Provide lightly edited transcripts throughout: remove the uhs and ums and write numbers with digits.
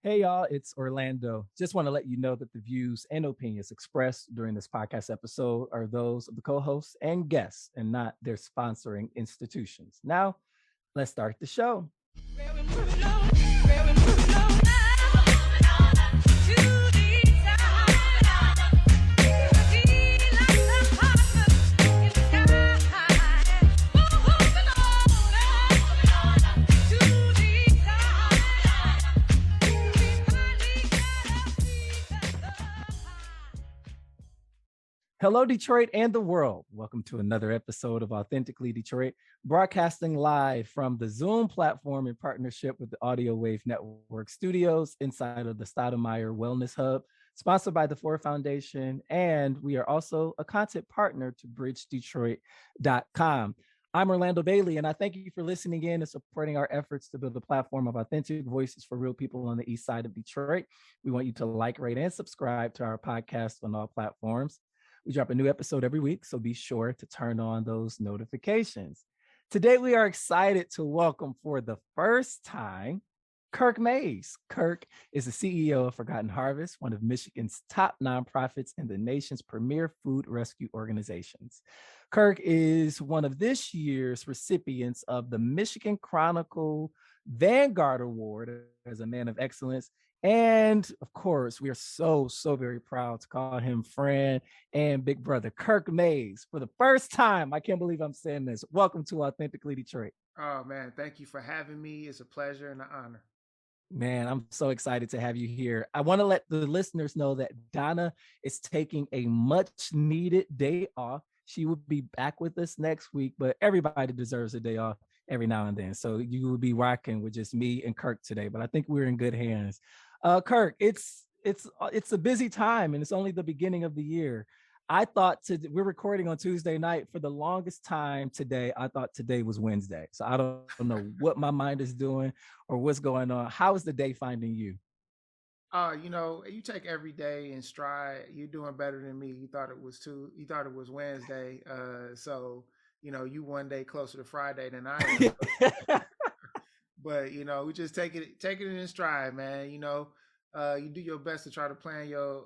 Hey y'all, it's Orlando. Just want to let you know that the views and opinions expressed during this podcast episode are those of the co-hosts and guests and not their sponsoring institutions. Now, let's start the show. Hello, Detroit and the world. Welcome to another episode of Authentically Detroit, broadcasting live from the Zoom platform in partnership with the Audio Wave Network Studios inside of the Stoudamire Wellness Hub, sponsored by the Ford Foundation. And we are also a content partner to bridgedetroit.com. I'm Orlando Bailey, and I thank you for listening in and supporting our efforts to build a platform of authentic voices for real people on the east side of Detroit. We want you to like, rate, and subscribe to our podcast on all platforms. We drop a new episode every week, so be sure to turn on those notifications. Today, we are excited to welcome for the first time Kirk Mayes. Kirk is the CEO of Forgotten Harvest, one of Michigan's top nonprofits and the nation's premier food rescue organizations. Kirk is one of this year's recipients of the Michigan Chronicle Vanguard Award as a man of excellence. And of course, we are so very proud to call him friend and big brother, Kirk Mayes, for the first time. I can't believe I'm saying this. Welcome to Authentically Detroit. Oh man, thank you for having me. It's a pleasure and an honor. Man, I'm so excited to have you here. I want to let the listeners know that Donna is taking a much needed day off. She will be back with us next week, but everybody deserves a day off every now and then. So you will be rocking with just me and Kirk today, but I think we're in good hands. Kirk, it's a busy time and it's only the beginning of the year. We're recording on Tuesday night. For the longest time today, I thought today was Wednesday. So I don't know what my mind is doing or what's going on. How is the day finding you? You take every day in stride. You're doing better than me. You thought it was Wednesday. You one day closer to Friday than I am. But we just take it in stride, man. You do your best to try to plan your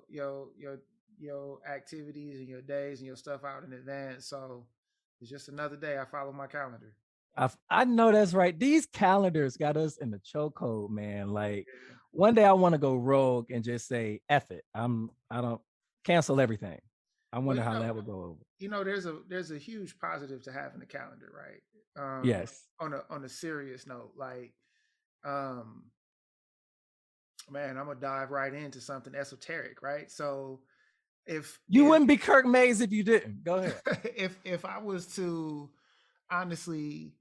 activities and your days and your stuff out in advance. So it's just another day. I follow my calendar. I know that's right. These calendars got us in the chokehold, man. Like one day I want to go rogue and just say F it. I don't cancel everything. I Well, wonder how that would go over. there's a huge positive to having a calendar, right? Yes. On a serious note, like, um, man, I'm gonna dive right into something esoteric, right? So if You if wouldn't be Kirk Mayes if you didn't. Go ahead. if I was to honestly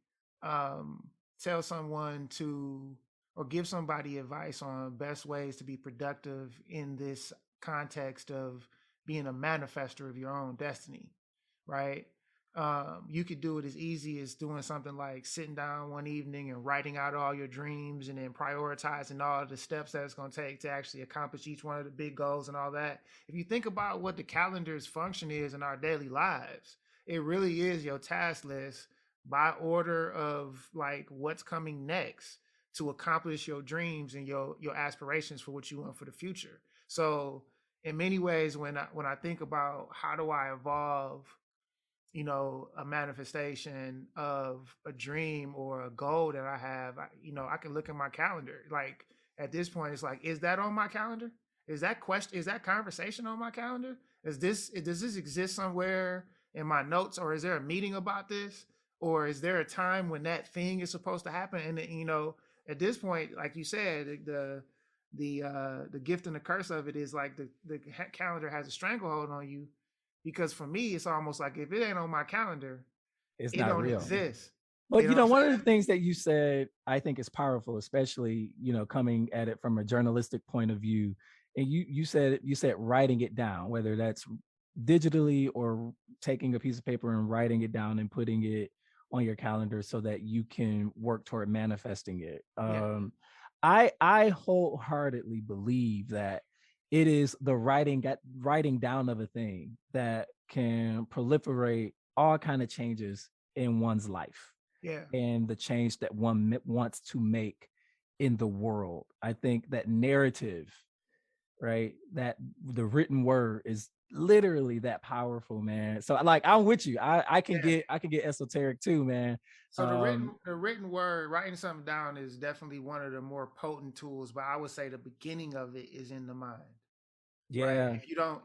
um, tell someone to or give somebody advice on best ways to be productive in this context of being a manifester of your own destiny, right? You could do it as easy as doing something like sitting down one evening and writing out all your dreams and then prioritizing all the steps that it's going to take to actually accomplish each one of the big goals and all that. If you think about what the calendar's function is in our daily lives, it really is your task list by order of like what's coming next to accomplish your dreams and your aspirations for what you want for the future. So in many ways, when I think about how do I evolve, a manifestation of a dream or a goal that I have, I can look at my calendar. Like at this point, it's like, is that on my calendar? Is that conversation on my calendar? Does this exist somewhere in my notes, or is there a meeting about this? Or is there a time when that thing is supposed to happen? And at this point, like you said, the gift and the curse of it is like the calendar has a stranglehold on you, because for me it's almost like if it ain't on my calendar, It's it not don't real. exist. But You know what I'm one of the saying? things that you said, I think is powerful, especially, coming at it from a journalistic point of view. And you said writing it down, whether that's digitally or taking a piece of paper and writing it down and putting it on your calendar so that you can work toward manifesting it. Yeah. I wholeheartedly believe that it is the writing down of a thing that can proliferate all kind of changes in one's life Yeah. and the change that one wants to make in the world. I think that narrative, right? That the written word is literally that powerful, man. So like I'm with you. Yeah. I can get esoteric too, man. So Um, the written word, writing something down is definitely one of the more potent tools, but I would say the beginning of it is in the mind. Right. yeah,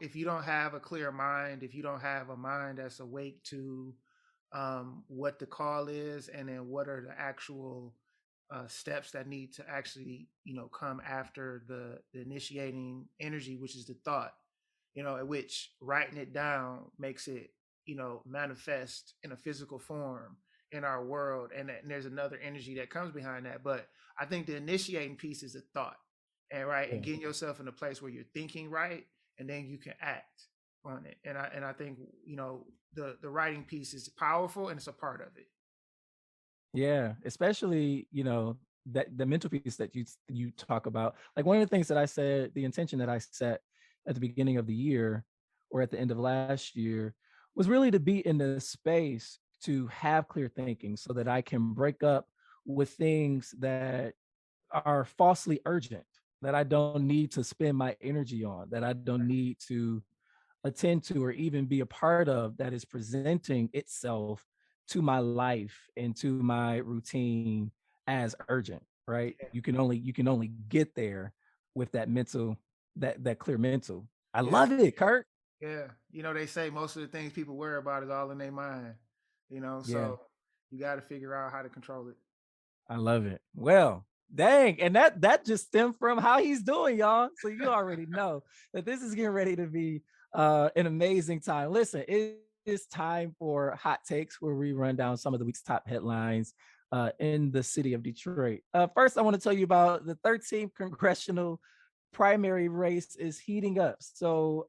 If you don't have a clear mind, if you don't have a mind that's awake to what the call is, and then what are the actual steps that need to actually, come after the initiating energy, which is the thought, at which writing it down makes it, manifest in a physical form in our world. And there's another energy that comes behind that. But I think the initiating piece is the thought, and right, and yeah, getting yourself in a place where you're thinking right, and then you can act on it. And I think, the writing piece is powerful, and it's a part of it. yeah. Especially, that the mental piece that you talk about. Like one of the things that I said, the intention that I set at the beginning of the year or at the end of last year was really to be in the space to have clear thinking so that I can break up with things that are falsely urgent, that I don't need to spend my energy on, that I don't need to attend to or even be a part of, that is presenting itself to my life and to my routine as urgent, right? Yeah, You can only get there with that mental, that clear mental. I yeah, love it, Kirk. yeah. They say most of the things people worry about is all in their mind. Yeah, So you got to figure out how to control it. I love it. Well, dang, and that just stemmed from how he's doing, y'all. So you already know that this is getting ready to be an amazing time. Listen, it is time for hot takes, where we run down some of the week's top headlines in the city of Detroit. First, I want to tell you about the 13th congressional primary race is heating up. So,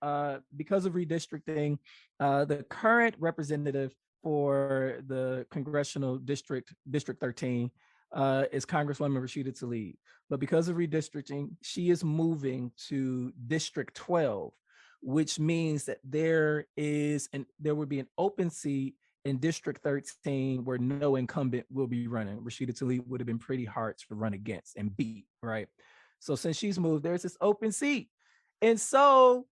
because of redistricting, the current representative for the congressional District 13, is Congresswoman Rashida Tlaib. But because of redistricting, she is moving to District 12, which means that there would be an open seat in District 13 where no incumbent will be running. Rashida Tlaib would have been pretty hard to run against and beat, right? So since she's moved, there's this open seat. And so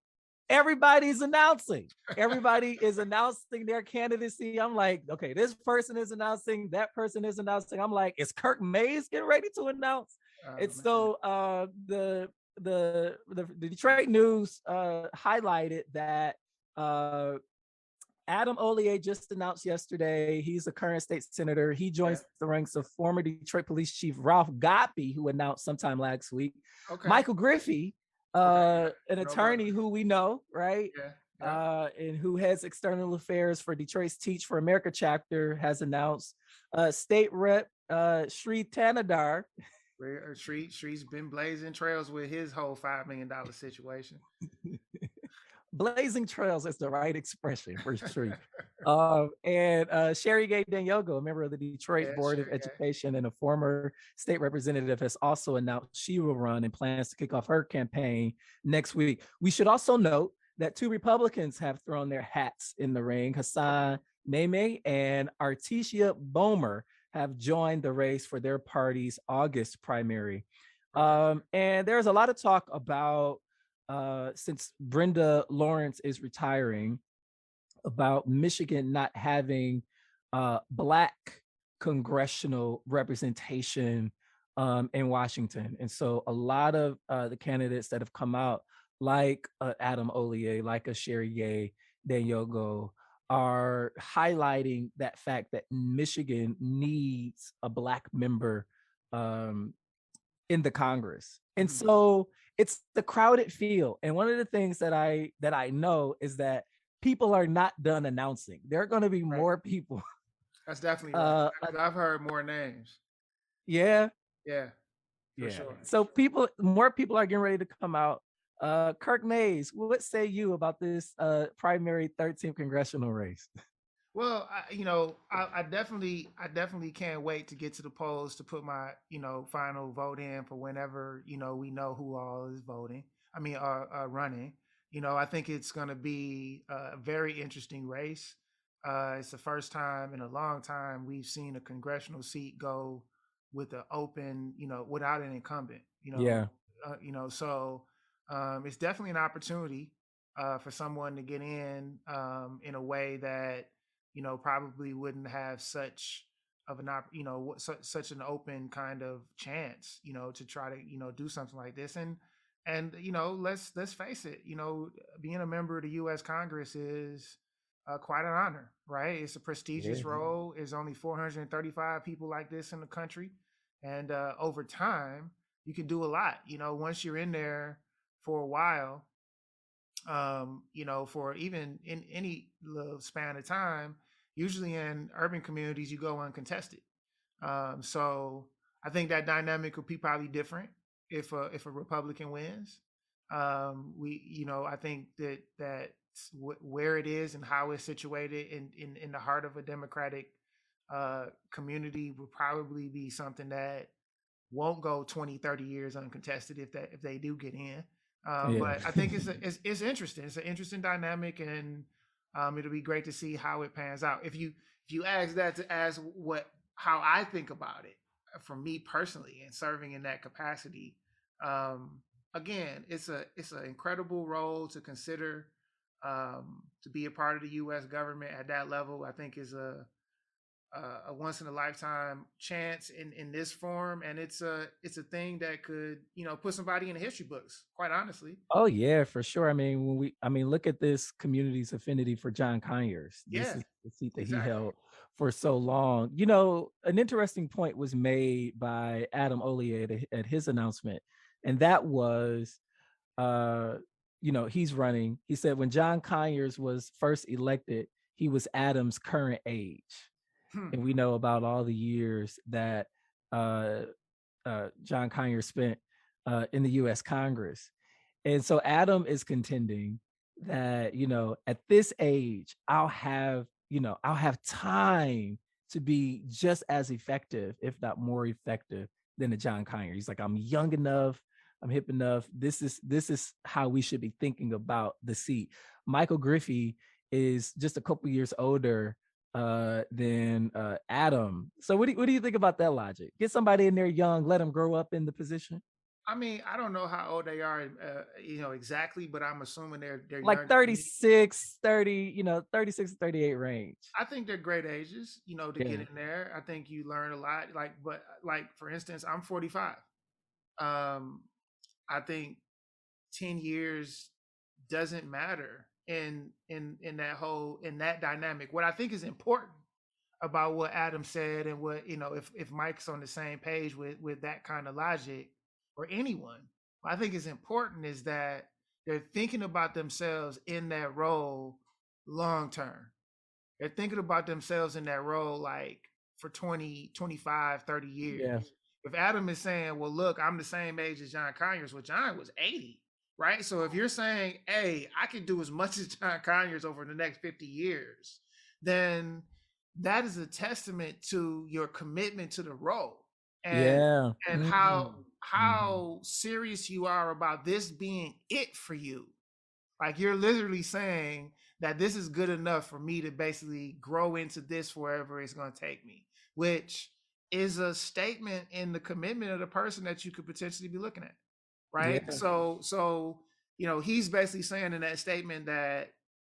everybody's announcing. Everybody is announcing their candidacy. I'm like, okay, this person is announcing, that person is announcing. I'm like, is Kirk Mayes getting ready to announce? Oh It's man. so the Detroit News highlighted that uh, Adam Ollier just announced yesterday. He's a current state senator. He Yeah. joins the ranks of former Detroit Police Chief Ralph Gottlieb, who announced sometime last week. Okay. Michael Griffey, Okay. an No about attorney who we know, right? yeah. Yeah. And who heads external affairs for Detroit's Teach for America chapter, has announced State Rep Sri Tanadar. Street's been blazing trails with his whole $5 million situation. Blazing trails is the right expression for sure. And Sherry Gay Danyogo, a member of the Detroit Yeah, Board of sure. Yeah. Education and a former state representative, has also announced she will run and plans to kick off her campaign next week. We should also note that two Republicans have thrown their hats in the ring. Okay. Hassan Meme and Artesia Bomer have joined the race for their party's August primary. Okay. And there's a lot of talk about, since Brenda Lawrence is retiring, about Michigan not having Black congressional representation in Washington. And so a lot of the candidates that have come out, like Adam Ollier, like a Sherry Gay Danyogo, are highlighting that fact that Michigan needs a Black member um, in the Congress. And Mhm. so it's the crowded field. And one of the things that I know is that people are not done announcing. There are going to be Right. more people. That's definitely right. Like, Because I've heard more names. yeah, Yeah, for yeah. sure. So more people are getting ready to come out. Kirk Mayes, what say you about this primary 13th congressional race? Well, I definitely can't wait to get to the polls to put my, final vote in for whenever, we know who all is voting. I mean, are running. I think it's going to be a very interesting race. It's the first time in a long time we've seen a congressional seat go with an open, without an incumbent, Yeah. so it's definitely an opportunity for someone to get in a way that, probably wouldn't have such of an such an open kind of chance, to try to, do something like this. And let's face it, being a member of the U.S. Congress is quite an honor, right? It's a prestigious Yeah. role. There's only 435 people like this in the country, and over time, you can do a lot. Once you're in there for a while, for even in any little span of time, usually in urban communities, you go uncontested. So I think that dynamic will be probably different if a Republican wins. I think that where it is and how it's situated in the heart of a Democratic community will probably be something that won't go 20, 30 years uncontested if they do get in. Yeah. But I think it's interesting. It's an interesting dynamic, and it'll be great to see how it pans out. If you ask that to ask how I think about it, for me personally, and serving in that capacity, um, again, it's an incredible role to consider. To be a part of the U.S. government at that level, I think is a once in a lifetime chance in this form, and it's a thing that could, put somebody in the history books, quite honestly. Oh yeah, for sure. I mean, look at this community's affinity for John Conyers. This Yeah, is the seat that he exactly. held for so long. An interesting point was made by Adam Ollier at his announcement, and that was, uh, he's running. He said when John Conyers was first elected, he was Adam's current age, Hmm. and we know about all the years that uh, John Conyers spent in the U.S. Congress. And so Adam is contending that, at this age, I'll have time to be just as effective, if not more effective than a John Conyers. He's like, I'm young enough, I'm hip enough. This is how we should be thinking about the seat. Michael Griffey is just a couple years older than Adam. So what do you think about that logic? Get somebody in there young, let them grow up in the position. I mean, I don't know how old they are, exactly, but I'm assuming they're Like younger than me. 36, 30, 36 to 38 range. I think they're great ages, to get Yeah. in there. I think you learn a lot. But like for instance, I'm 45. Um, I think 10 years doesn't matter in that dynamic. What I think is important about what Adam said, and what, if Mike's on the same page with that kind of logic, or anyone, what I think is important is that they're thinking about themselves in that role long term. They're thinking about themselves in that role like for 20, 25, 30 Yeah. years. If Adam is saying, well, look, I'm the same age as John Conyers, well, John was 80, right? So if you're saying, hey, I can do as much as John Conyers over the next 50 years, then that is a testament to your commitment to the role, and Yeah. and how Mhm. how serious you are about this being it for you. Like, you're literally saying that this is good enough for me to basically grow into this wherever it's going to take me, which is a statement in the commitment of the person that you could potentially be looking at, right? Yeah. So he's basically saying in that statement that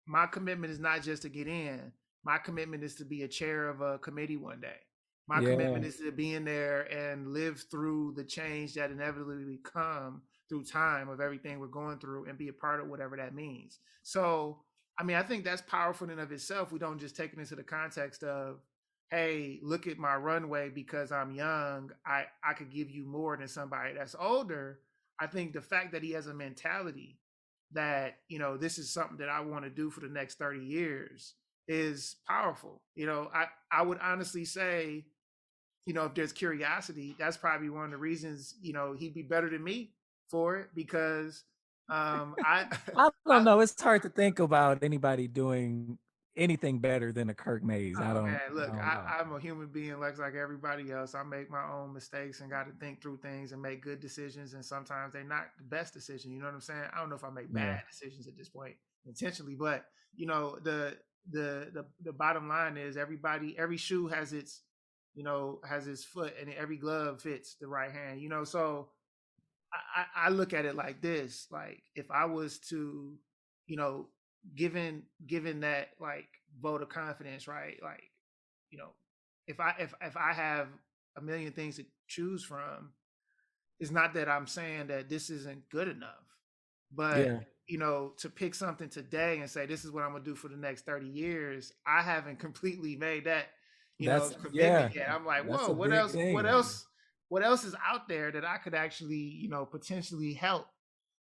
my commitment is not just to get in. My commitment is to be a chair of a committee one day. My Yeah. commitment is to be in there and live through the change that inevitably come through time of everything we're going through, and be a part of whatever that means. So, I mean, I think that's powerful in and of itself. We don't just take it into the context of, hey, look at my runway because I'm young. I could give you more than somebody that's older. I think the fact that he has a mentality that, this is something that I want to do for the next 30 years is powerful. I would honestly say, if there's curiosity, that's probably one of the reasons, he'd be better than me for it, because I I don't I know. It's hard to think about anybody doing anything better than a Kirk Mayes. I oh don't man, I look, don't know. I'm a human being like everybody else. I make my own mistakes and got to think through things and make good decisions, and sometimes they're not the best decision. You know what I'm saying? I don't know if I make Yeah. bad decisions at this point intentionally, but the bottom line is, every shoe has its has his foot, and every glove fits the right hand. So I look at it like this: like if I was to, you know, given that like vote of confidence, right? Like, you know, if I have a million things to choose from, it's not that I'm saying that this isn't good enough, but Yeah. to pick something today and say this is what I'm gonna do for the next 30 years, I haven't completely made that, commitment Yeah, yet. I'm like, that's whoa, a what big else? What thing. else? What else is out there that I could actually, potentially help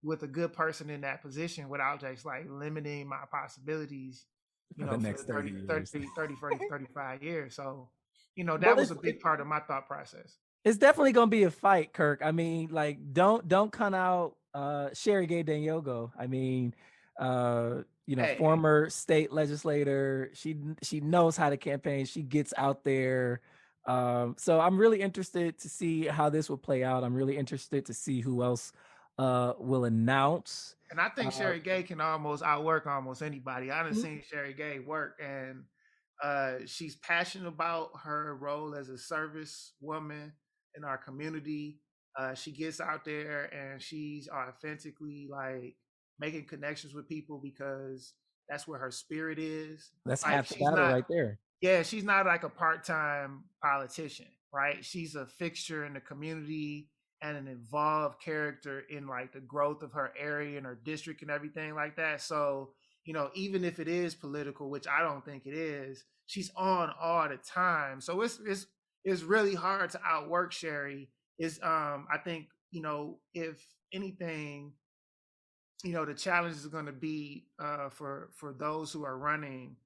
with a good person in that position without just like limiting my possibilities, For the for the next 30 years. 35 years. So, that Well, was a big part of my thought process. it's definitely gonna be a fight, Kirk. I mean, like, don't come out Sherry Gay Danyogo. I mean, Hey, former state legislator. She knows how to campaign. She gets out there. So I'm really interested to see how this will play out. I'm really interested to see who else will announce. and I think Uh, Sherry Gay can almost outwork almost anybody. I done seen Sherry Gay work, and she's passionate about her role as a service woman in our community. She gets out there and she's authentically like making connections with people because that's where her spirit is. that's Like half the battle right there. she's not like a part-time politician, right? She's a fixture in the community and an involved character in like the growth of her area and her district and everything like that. So, even if it is political, which I don't think it is, she's on all the time. So it's really hard to outwork Sherry. Is I think, if anything, the challenge is going to be for those who are running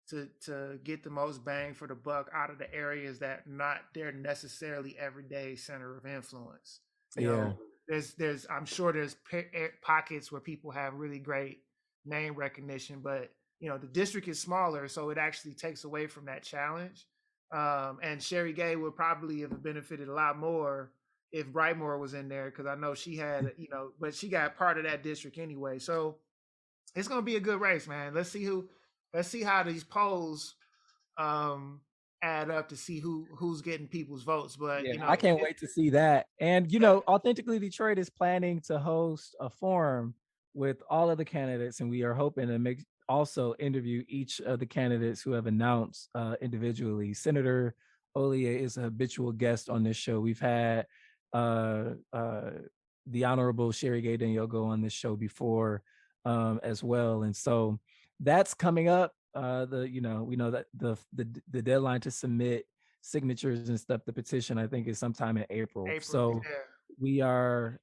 to get the most bang for the buck out of the areas that not their necessarily everyday center of influence. You Yeah. know, there's I'm sure there's pockets where people have really great name recognition, but the district is smaller, so it actually takes away from that challenge. And Sherry Gay would probably have benefited a lot more if Brightmore was in there, because I know she had, but she got part of that district anyway. So it's gonna be a good race, man. Let's see how these polls um add up to see who's getting people's votes. But Yeah, I can't wait to see that. And yeah, Authentically Detroit is planning to host a forum with all of the candidates, and we are hoping to make also interview each of the candidates who have announced individually. Senator Ollier is a habitual guest on this show. We've had uh, uh, the Honorable Sherry Gay Danyogo on this show before as well, and so that's coming up. We know that the deadline to submit signatures and stuff, the petition, I think, is sometime in April. April, So yeah. we are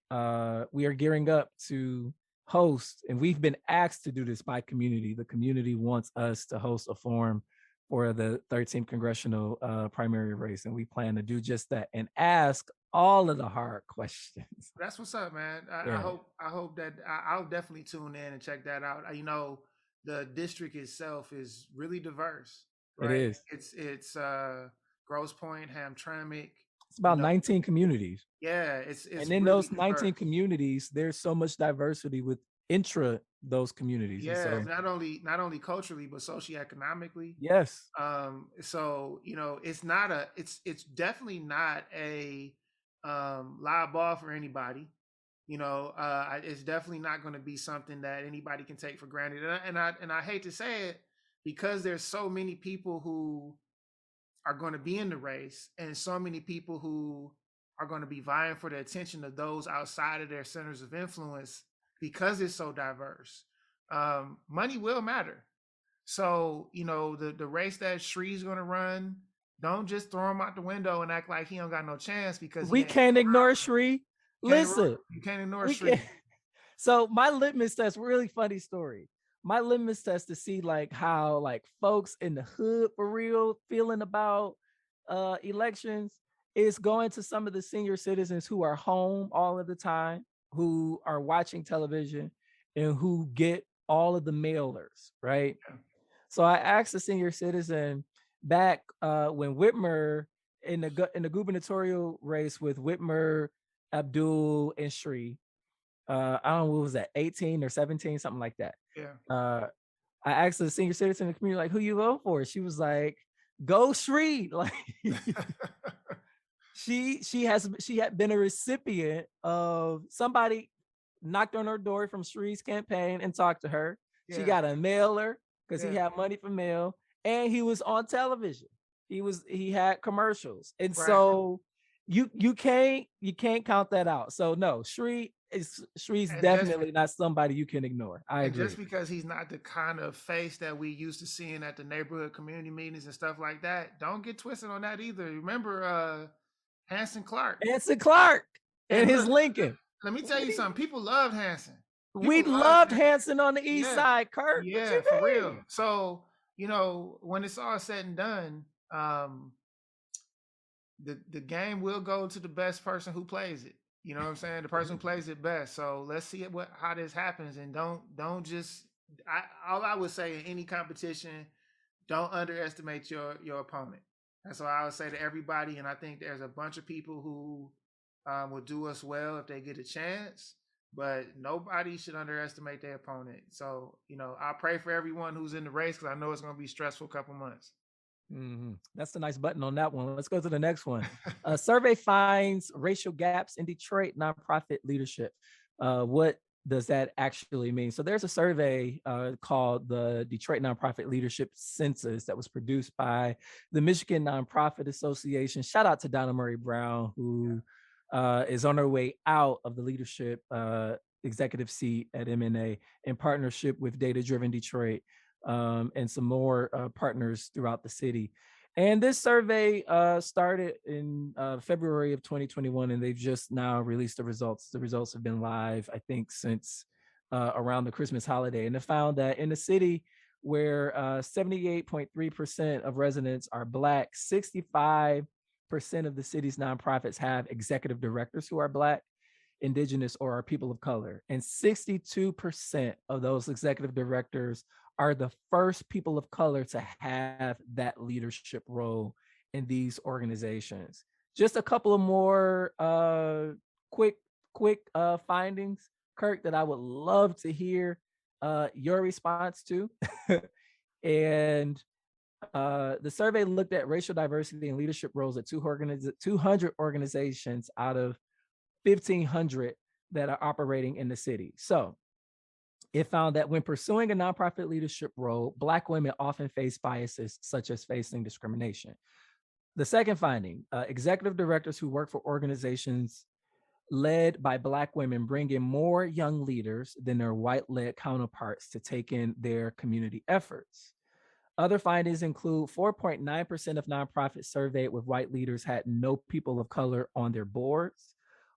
gearing up to host, and we've been asked to do this by community. The community wants us to host a forum for the 13th congressional primary race, and we plan to do just that and ask all of the hard questions. That's what's up, man. Yeah, I hope that I'll definitely tune in and check that out. The district itself is really diverse, it right? is. It's Grosse Pointe, Hamtramck, It's you about know, 19 communities. yeah, And it's in really those 19 diverse. communities, there's so much diversity with intra those communities. And Yeah, so, not only culturally but socioeconomically. yes, So it's definitely not a live ball for anybody. It's definitely not going to be something that anybody can take for granted. And I hate to say it, because there's so many people who are going to be in the race and so many people who are going to be vying for the attention of those outside of their centers of influence, because it's so diverse. Money will matter. So, the race that Shree's going to run, don't just throw him out the window and act like he don't got no chance because he we ain't. can't ignore Shree. Can't Listen, you can't ignore we can. Shree. So my litmus test, really funny story. My litmus test to see like how like folks in the hood for real feeling about elections is going to some of the senior citizens who are home all of the time, who are watching television, and who get all of the mailers, right? Yeah. So I asked a senior citizen back when Whitmer in the gubernatorial race with Whitmer, Abdul, and Shree. I don't know what was that, 18 or 17, something like that. Yeah. Uh, I asked a senior citizen in the community, like, who you vote for? She was like, Go Shree. Like she had been a recipient of somebody knocked on her door from Shree's campaign and talked to her. She Yeah, got a mailer because he yeah, had money for mail, and he was on television. He had commercials, and right. so you can't count that out. So no, Shree's And just definitely not somebody you can ignore. I and just agree. because he's not the kind of face that we used to seeing at the neighborhood community meetings and stuff like that, don't get twisted on that either. Remember Hanson Clark. Anson Clark and And his look, Lincoln. let me tell you something. People loved Hanson. We People loved loved Hanson. Hanson on the East Yeah, Side, Kirk. What yeah, you for real. mean? So, when it's all said and done, the game will go to the best person who plays it. You know what I'm saying? The person who plays it best. So let's see how this happens, and don't just. All I would say in any competition, don't underestimate your opponent. That's what I would say to everybody. And I think there's a bunch of people who will do us well if they get a chance. But nobody should underestimate their opponent. So I pray for everyone who's in the race because I know it's going to be a stressful couple months. That's a nice button on that one. Let's go to the next one. Survey finds racial gaps in Detroit nonprofit leadership. What does that actually mean? So there's a survey called the Detroit Nonprofit Leadership Census that was produced by the Michigan Nonprofit Association. Shout out to Donna Murray Brown, who is on her way out of the leadership executive seat at MNA in partnership with Data Driven Detroit and some more partners throughout the city. And this survey started in February of 2021, and they've just now released the results. The results have been live, I think, since around the Christmas holiday. And they found that in the city where 78.3% of residents are Black, 65% of the city's nonprofits have executive directors who are Black, Indigenous, or are people of color. And 62% of those executive directors are the first people of color to have that leadership role in these organizations. Just a couple of more quick findings, Kirk, that I would love to hear your response to. And the survey looked at racial diversity and leadership roles at 200 organizations out of 1,500 that are operating in the city. So it found that when pursuing a nonprofit leadership role, Black women often face biases such as facing discrimination. The second finding, executive directors who work for organizations led by Black women bring in more young leaders than their white-led counterparts to take in their community efforts. Other findings include 4.9% of nonprofits surveyed with white leaders had no people of color on their boards.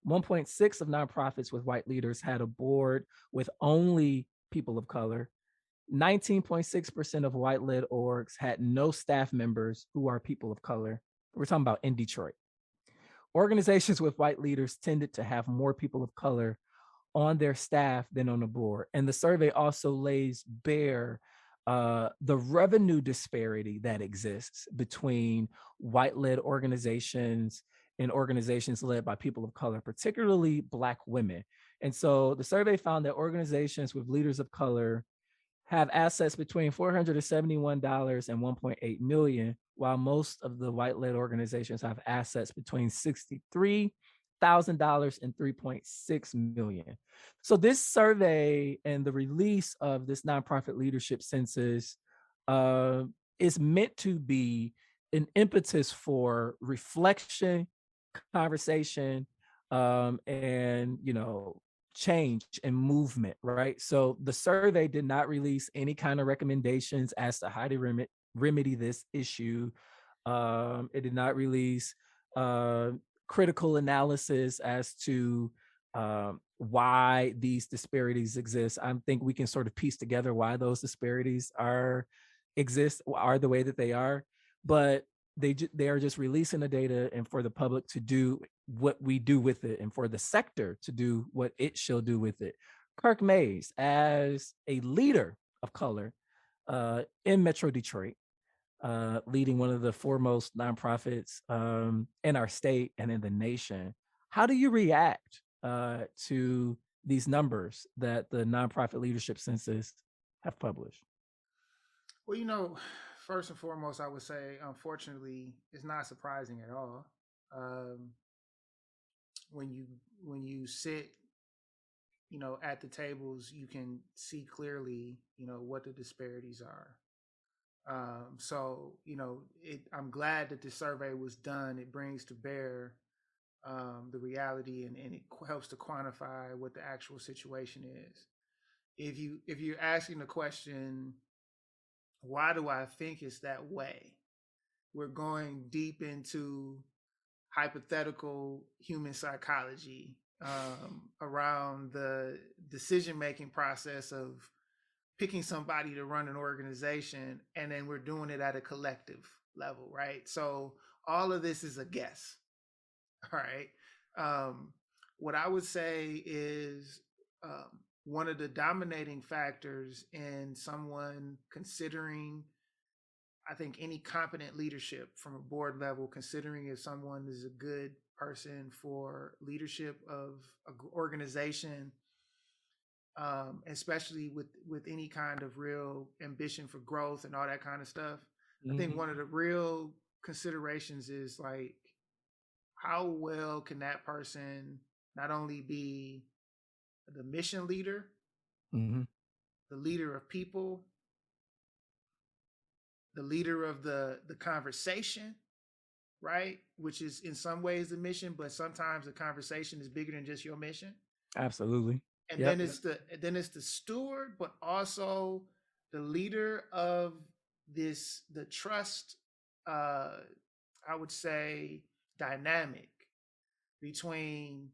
1.6% of nonprofits with white leaders had a board with only people of color. 19.6% of white-led orgs had no staff members who are people of color. We're talking about in Detroit. Organizations with white leaders tended to have more people of color on their staff than on the board. And the survey also lays bare the revenue disparity that exists between white-led organizations and organizations led by people of color, particularly Black women. And so the survey found that organizations with leaders of color have assets between $471 and $1.8 million, while most of the white-led organizations have assets between $63,000 and $3.6 million. So this survey and the release of this nonprofit leadership census is meant to be an impetus for reflection, conversation, and change and movement, right? So the survey did not release any kind of recommendations as to how to remedy this issue. It did not release critical analysis as to why these disparities exist. I think we can sort of piece together why those disparities are the way that they are, but they are just releasing the data and for the public to do what we do with it and for the sector to do what it shall do with it. Kirk Mayes, as a leader of color in Metro Detroit, leading one of the foremost nonprofits in our state and in the nation, how do you react to these numbers that the nonprofit leadership census have published? Well, First and foremost, I would say, unfortunately, it's not surprising at all. Um, when you when you sit, at the tables, you can see clearly, what the disparities are. So, I'm glad that this survey was done. It brings to bear the reality, and it helps to quantify what the actual situation is. If you're asking the question, why do I think it's that way? We're going deep into hypothetical human psychology around the decision making process of picking somebody to run an organization, and then we're doing it at a collective level, right? So all of this is a guess. All right. um, what I would say is, one of the dominating factors in someone considering, I think, any competent leadership from a board level, considering if someone is a good person for leadership of an organization, especially with any kind of real ambition for growth and all that kind of stuff. I think one of the real considerations is like, how well can that person not only be the mission leader, Mm-hmm. the leader of people, the leader of the conversation, right? Which is in some ways the mission, but sometimes the conversation is bigger than just your mission. Absolutely. And Yep. then it's the steward, but also the leader of the trust, uh, I would say, dynamic between,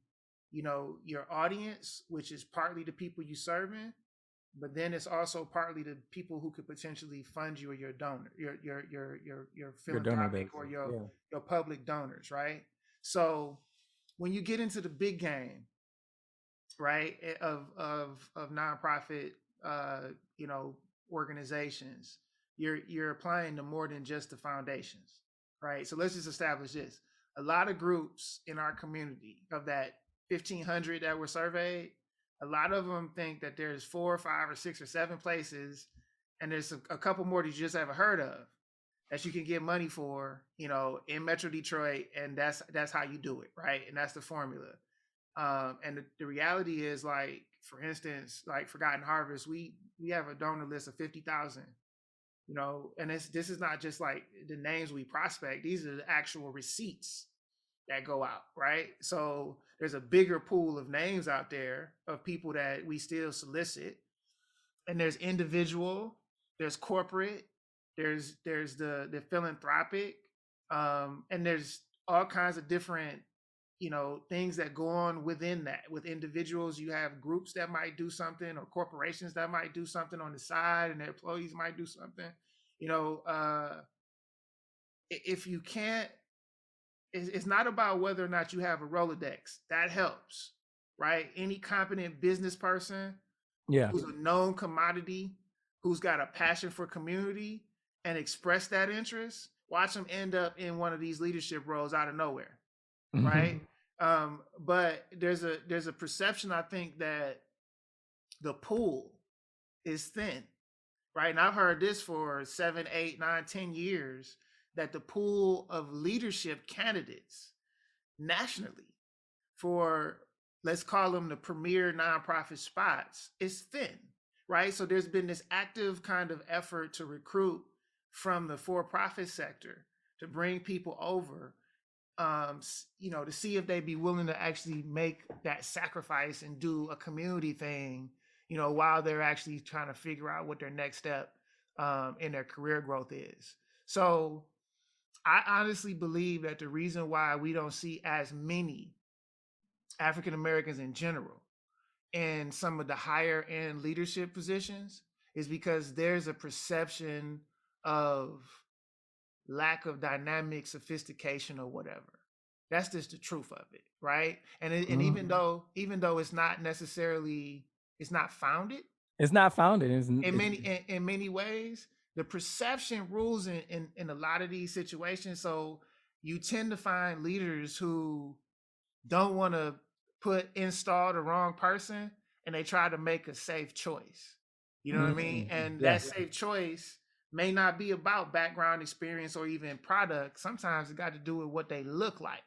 your audience, which is partly the people you serving, but then it's also partly the people who could potentially fund you, or your donor, your Your donor philanthropic, base. or Yeah. your public donors, right? So when you get into the big game, right, of nonprofit, uh, you know, organizations, you're applying to more than just the foundations, right? So let's just establish this: a lot of groups in our community, of that 1,500 that were surveyed, a lot of them think that there's 4 or 5 or 6 or 7 places, and there's a couple more that you just haven't heard of, that you can get money for, in Metro Detroit, and that's how you do it, right? And that's the formula. And the reality is, like, for instance, like Forgotten Harvest, we have a donor list of 50,000. And this is not just like the names we prospect; these are the actual receipts that go out, right? So there's a bigger pool of names out there of people that we still solicit, and there's individual, there's corporate, there's the philanthropic, and there's all kinds of different, things that go on within that. With individuals, you have groups that might do something, or corporations that might do something on the side, and their employees might do something. you know uh if you can't, it's not about whether or not you have a Rolodex. That helps, right? Any competent business person Yeah. who's a known commodity, who's got a passion for community and express that interest, watch them end up in one of these leadership roles out of nowhere, right? But there's a perception, I think, that the pool is thin, right? And I've heard this for 7, 8, 9, 10 years, that the pool of leadership candidates nationally for, let's call them, the premier nonprofit spots is thin, right? So there's been this active kind of effort to recruit from the for-profit sector to bring people over, to see if they'd be willing to actually make that sacrifice and do a community thing, while they're actually trying to figure out what their next step in their career growth is. So I honestly believe that the reason why we don't see as many African Americans in general in some of the higher end leadership positions is because there's a perception of lack of dynamic sophistication, or whatever. That's just the truth of it, right? And even though it's not necessarily, it's not founded It's not founded. in many ways, the perception rules in a lot of these situations. So you tend to find leaders who don't want to install the wrong person, and they try to make a safe choice. You know what I mean? And Yeah. that safe choice may not be about background experience or even product. Sometimes it got to do with what they look like.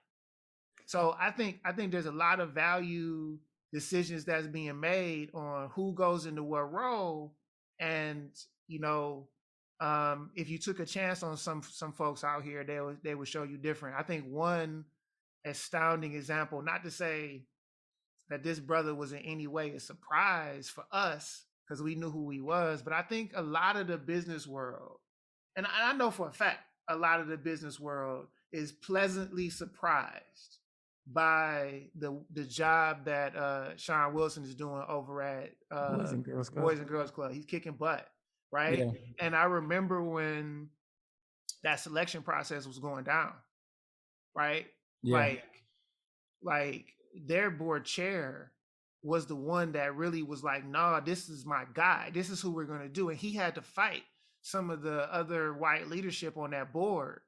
So I think there's a lot of value decisions that's being made on who goes into what role, and you know, if you took a chance on some folks out here, they would show you different. I think one astounding example, not to say that this brother was in any way a surprise for us because we knew who he was, but I think a lot of the business world, and I know for a fact, a lot of the business world is pleasantly surprised by the job that Sean Wilson is doing over at Boys and Girls Club. Boys and Girls Club. He's kicking butt, right? Yeah. And I remember when that selection process was going down, right? Yeah. Like their board chair was the one that really was like, nah, this is my guy. This is who we're going to do. And he had to fight some of the other white leadership on that board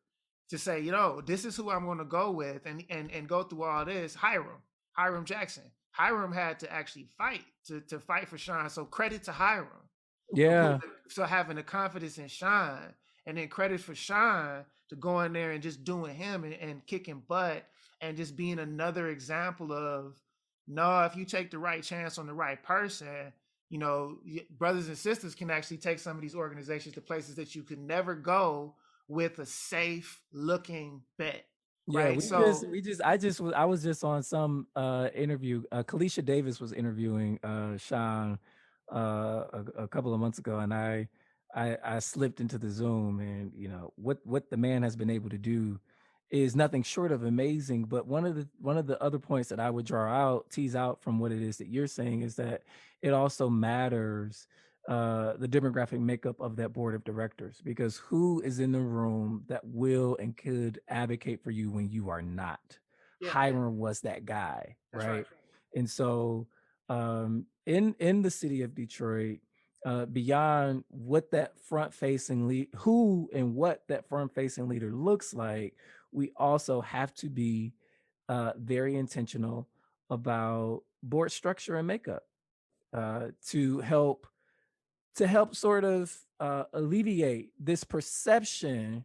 to say, this is who I'm going to go with, and go through all this. Hiram Jackson. Hiram had to actually fight to fight for Sean. So credit to Hiram. Yeah. So having the confidence in Sean, and then credit for Sean to go in there and just doing him and kicking butt, and just being another example of, no, if you take the right chance on the right person, brothers and sisters can actually take some of these organizations to places that you could never go with a safe looking bet. Yeah, Right. So I was just on some interview. Kalisha Davis was interviewing Sean a couple of months ago, and I slipped into the Zoom, and what the man has been able to do is nothing short of amazing. But one of the other points that I would tease out from what it is that you're saying, is that it also matters the demographic makeup of that board of directors, because who is in the room that will and could advocate for you when you are not? yeah, Hiram was that guy, that's right? right. And so in the city of Detroit, beyond what that front facing who and what that front facing leader looks like, we also have to be very intentional about board structure and makeup to help sort of alleviate this perception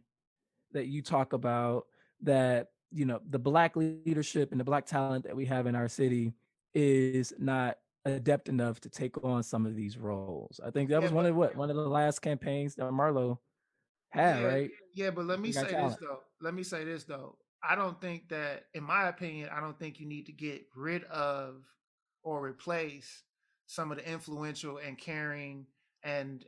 that you talk about, that the black leadership and the black talent that we have in our city is not adept enough to take on some of these roles. I think that Yeah, was but one of the last campaigns that Marlowe had, yeah, right? yeah, but let me We got say this talent. though. I don't think that, in my opinion, I don't think you need to get rid of or replace some of the influential and caring and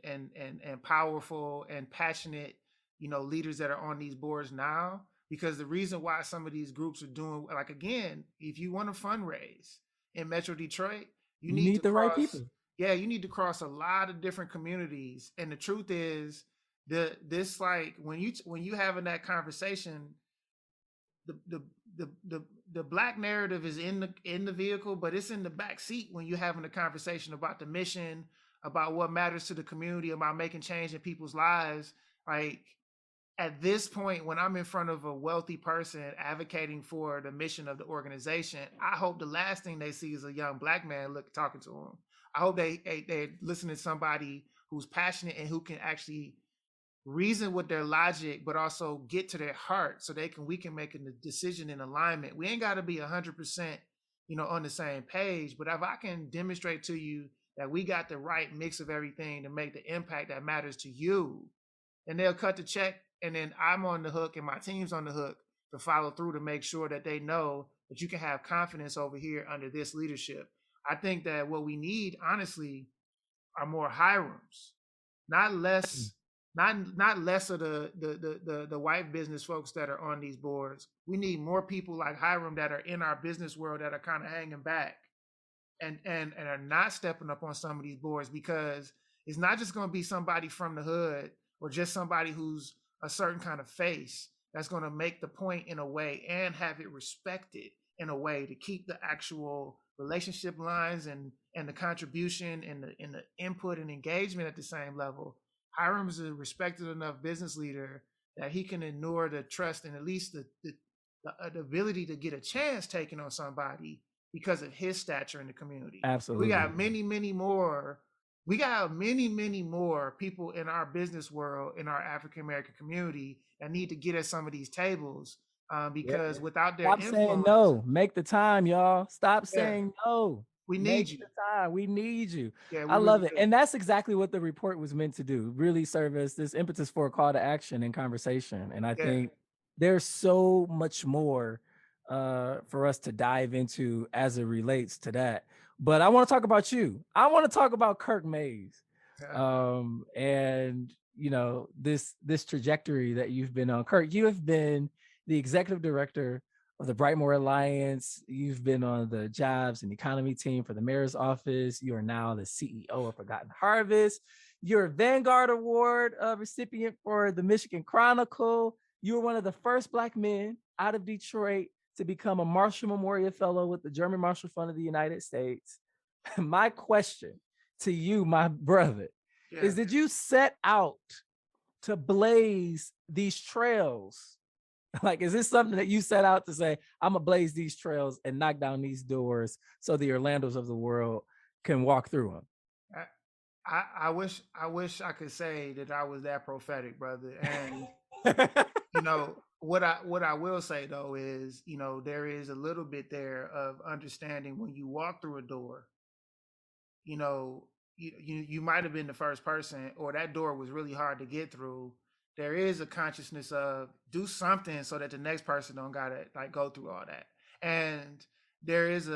powerful and passionate, leaders that are on these boards now. Because the reason why some of these groups are doing, like, again, if you want to fundraise in Metro Detroit, you You need need to the right cross, people. yeah, you need to cross a lot of different communities. And the truth is, this, like, when you having that conversation, the the the black narrative is in the vehicle, but it's in the back seat when you're having a conversation about the mission, about what matters to the community, about making change in people's lives. Like, at this point, when I'm in front of a wealthy person advocating for the mission of the organization, I hope the last thing they see is a young black man talking to them. I hope they listen to somebody who's passionate and who can actually reason with their logic, but also get to their heart, so we can make a decision in alignment. We ain't got to be 100%, on the same page, but if I can demonstrate to you that we got the right mix of everything to make the impact that matters to you, and they'll cut the check, and then I'm on the hook and my team's on the hook to follow through, to make sure that they know that you can have confidence over here under this leadership. I think that what we need, honestly, are more Hirams, not less, not less of the white business folks that are on these boards. We need more people like Hiram that are in our business world, that are kind of hanging back and are not stepping up on some of these boards, because it's not just going to be somebody from the hood or just somebody who's a certain kind of face that's going to make the point in a way and have it respected in a way to keep the actual relationship lines and the contribution and the input and engagement at the same level. Hiram is a respected enough business leader that he can endure the trust and at least the ability to get a chance taken on somebody because of his stature in the community. We Absolutely. got many, many more We got many, many more people in our business world, in our African American community, that need to get at some of these tables, Yeah. because without their Stop saying influence, no. Make the time, y'all. Stop yeah, saying no. we need Make you. the time. We need you. Yeah, I we really love it. do. And that's exactly what the report was meant to do. Really serve as this impetus for a call to action and conversation. And I Yeah, think there's so much more for us to dive into as it relates to that. But I want to talk about you. I want to talk about Kirk Mayes. yeah, And this trajectory that you've been on. Kirk, you have been the executive director of the Brightmore Alliance. You've been on the jobs and economy team for the mayor's office. You are now the CEO of Forgotten Harvest. You're a Vanguard Award recipient for the Michigan Chronicle. You were one of the first Black men out of Detroit to become a Marshall Memorial Fellow with the German Marshall Fund of the United States. My question to you, my brother, yeah. is did you set out to blaze these trails? Like, is this something that you set out to say, I'm gonna blaze these trails and knock down these doors so the Orlandos of the world can walk through them? I wish I could say that I was that prophetic, brother. And what I will say though is, there is a little bit there of understanding when you walk through a door, you know, you might have been the first person, or that door was really hard to get through. There is a consciousness of do something so that the next person don't gotta like go through all that. And there's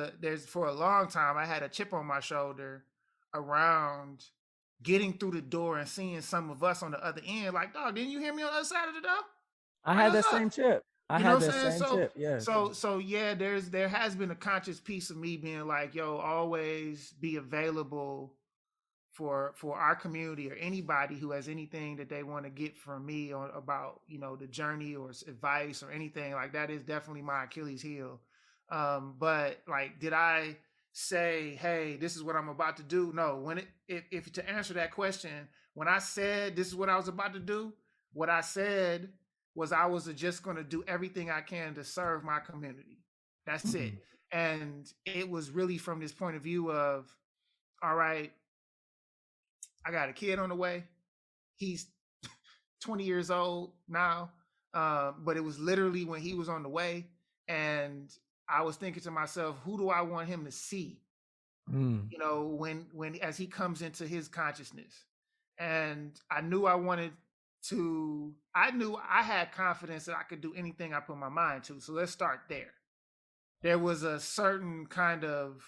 for a long time I had a chip on my shoulder around getting through the door and seeing some of us on the other end. Like, dog, didn't you hear me on the other side of the door? I Like, had what's that up? same chip. I You know had what I'm that saying? same So chip. Yes. so yeah, there has been a conscious piece of me being like, yo, always be available for our community or anybody who has anything that they want to get from me on about the journey or advice or anything like that. Is definitely my Achilles heel. But like, did I say, hey, this is what I'm about to do? No. When if to answer that question, when I said this is what I was about to do, what I said was I was just going to do everything I can to serve my community. That's it. Mm. And it was really from this point of view of, all right, I got a kid on the way. He's 20 years old now. But it was literally when he was on the way. And I was thinking to myself, who do I want him to see? Mm. When as he comes into his consciousness. And I knew I had confidence that I could do anything I put my mind to. So let's start there. There was a certain kind of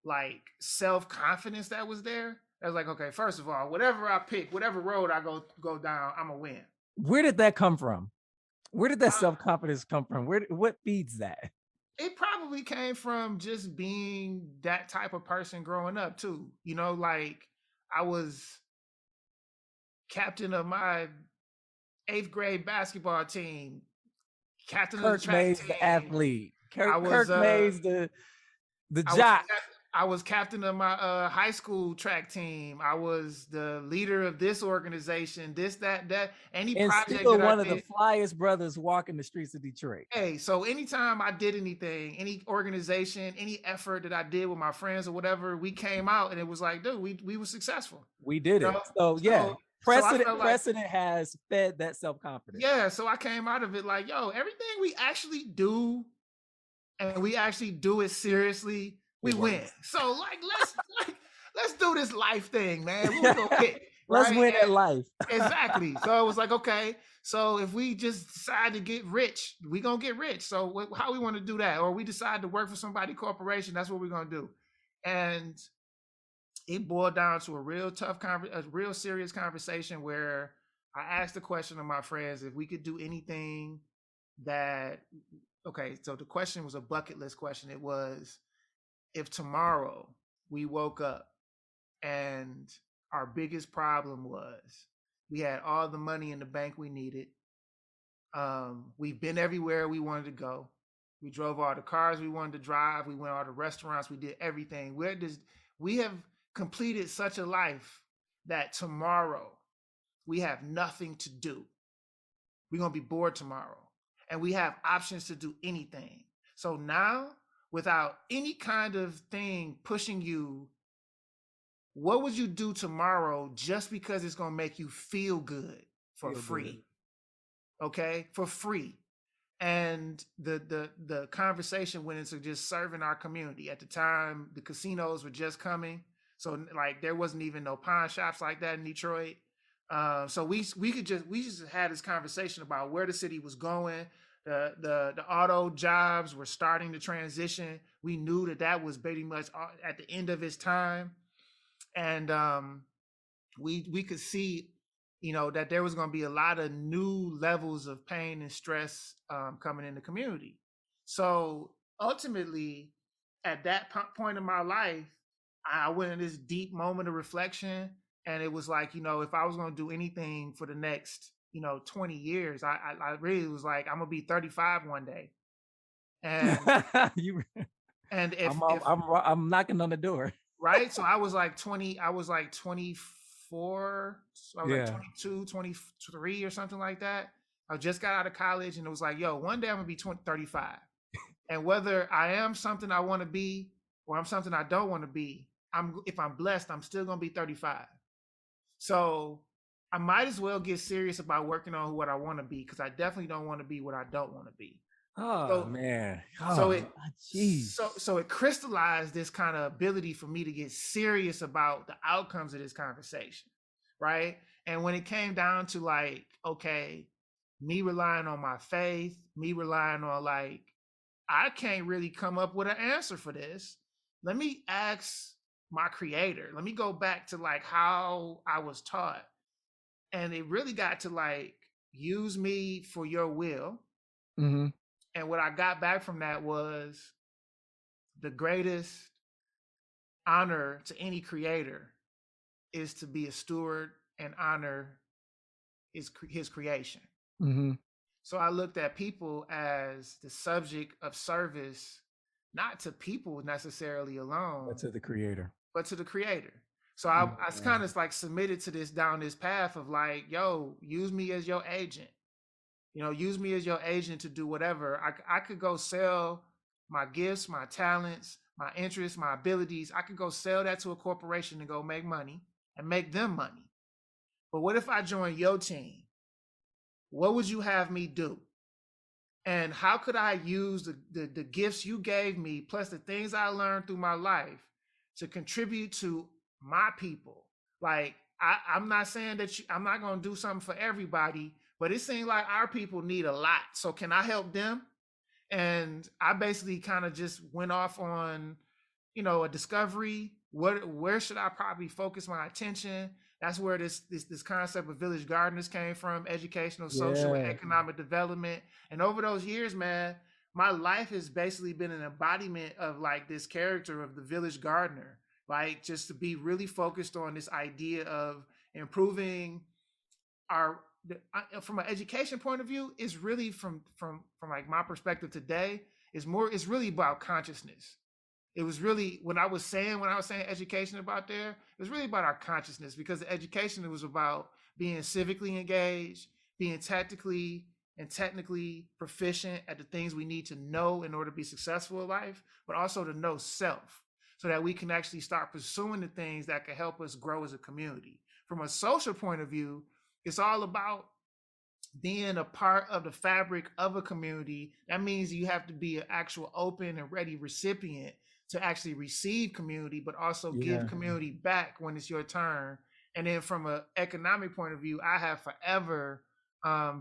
like self-confidence that was there. I was like, okay, first of all, whatever I pick, whatever road I go down, I'm gonna win. Where did that come from? Where did that Uh, self-confidence come from? What feeds that? it probably came from just being that type of person growing up too. Like I was captain of my eighth grade basketball team, captain of the Kirk track Mayes, the team. athlete. I was Kirk Mayes, the I was jock. I was captain of my high school track team. I was the leader of this organization, this, that, any And project still that I one of the did. flyest brothers walking the streets of Detroit. Hey, so anytime I did anything, any organization, any effort that I did with my friends or whatever, we came out and it was like, dude, we were successful. We did You it. know? So yeah, So I felt like, precedent has fed that self-confidence. yeah, so I came out of it like, yo, everything we actually do and we actually do it seriously, we It win. works. So let's do this life thing, man. What we gonna pick, Let's right? win at And life. exactly. So it was like, okay, so if we just decide to get rich, we gonna get rich. So how we want to do that, or we decide to work for somebody corporation, that's what we're gonna do. And it boiled down to a real tough, a real serious conversation where I asked the question of my friends if we could do anything that. Okay, so the question was a bucket list question. It was, if tomorrow we woke up and our biggest problem was we had all the money in the bank we needed. We've been everywhere we wanted to go. We drove all the cars we wanted to drive. We went all the restaurants. We did everything. We have completed such a life that tomorrow we have nothing to do. We're going to be bored tomorrow. And we have options to do anything. So now, without any kind of thing pushing you what would you do tomorrow just because it's going to make you feel good for Feel good. free? Okay, for free. And the conversation went into just serving our community. At the time, the casinos were just coming, so like there wasn't even no pawn shops like that in Detroit. So we just had this conversation about where the city was going. The auto jobs were starting to transition. We knew that that was pretty much at the end of its time, and we could see, you know, that there was going to be a lot of new levels of pain and stress coming in the community. So ultimately, at that point in my life, I went in this deep moment of reflection, and it was like, you know, if I was going to do anything for the next, you know, 20 years, I really was like, I'm gonna be 35 one day, and You, and I'm knocking on the door. right, so I was like 20, I was like 24, so I was like Yeah. 22, 23 or something like that. I just got out of college, and it was like, yo, one day I'm gonna be 35, and whether I am something I want to be or I'm something I don't want to be, if I'm blessed, I'm still gonna be 35. So I might as well get serious about working on what I want to be, because I definitely don't want to be what I don't want to be. Oh So man. so Oh, it jeez. so it crystallized this kind of ability for me to get serious about the outcomes of this conversation, right? And when it came down to like, okay, me relying on my faith, me relying on like, I can't really come up with an answer for this. Let me ask my creator. Let me go back to like how I was taught. And it really got to like, use me for your will. Hmm. And what I got back from that was the greatest honor to any creator is to be a steward and honor his creation. Hmm. So I looked at people as the subject of service, not to people necessarily alone, That's to the creator. but to the creator. So I Yeah. kind of like submitted to this, down this path of like, yo, use me as your agent. You know, use me as your agent to do whatever. I could go sell my gifts, my talents, my interests, my abilities. I could go sell that to a corporation and go make money and make them money. But what if I join your team? What would you have me do? And how could I use the gifts you gave me, plus the things I learned through my life, to contribute to my people? Like, I'm not saying that I'm not going to do something for everybody, but it seems like our people need a lot. So can I help them? And I basically kind of just went off on, you know, a discovery. Where should I probably focus my attention? That's where this concept of village gardeners came from: educational, social, and Yeah. economic development. And over those years, man, my life has basically been an embodiment of like this character of the village gardener, like just to be really focused on this idea of improving our from an education point of view. Is really from like my perspective today, is more, it's really about consciousness. It was really, when I was saying education about there, it was really about our consciousness, because the education, it was about being civically engaged, being tactically and technically proficient at the things we need to know in order to be successful in life, but also to know self, so that we can actually start pursuing the things that can help us grow as a community. From a social point of view, it's all about being a part of the fabric of a community. That means you have to be an actual open and ready recipient to actually receive community, but also give Yeah. community back when it's your turn. And then from an economic point of view, I have forever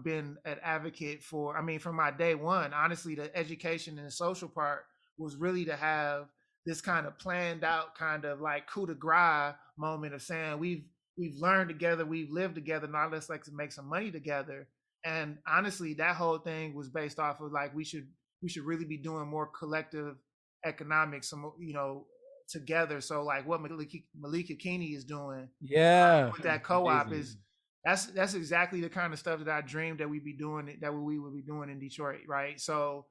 been an advocate for, I mean, from my day one, honestly, the education and the social part was really to have this kind of planned out kind of like coup de grace moment of saying, we've learned together, we've lived together, now let's like to make some money together. And honestly, that whole thing was based off of like, we should really be doing more collective economics, some, you know, together. So like what Malika Keeney is doing Yeah. with that co-op Amazing. is, that's exactly the kind of stuff that I dreamed that we'd be doing, that we would be doing in Detroit, right? So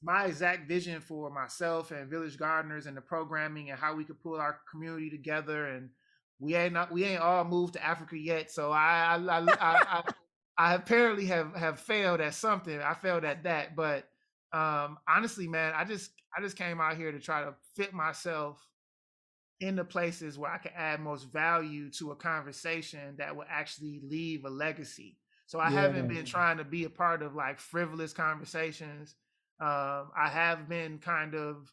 my exact vision for myself and Village Gardeners and the programming and how we could pull our community together, and we ain't all moved to Africa yet. So I apparently have failed at something. I failed at that, but honestly, man, I just came out here to try to fit myself in the places where I can add most value to a conversation that will actually leave a legacy. So I haven't Yeah. been trying to be a part of like frivolous conversations. I have been kind of,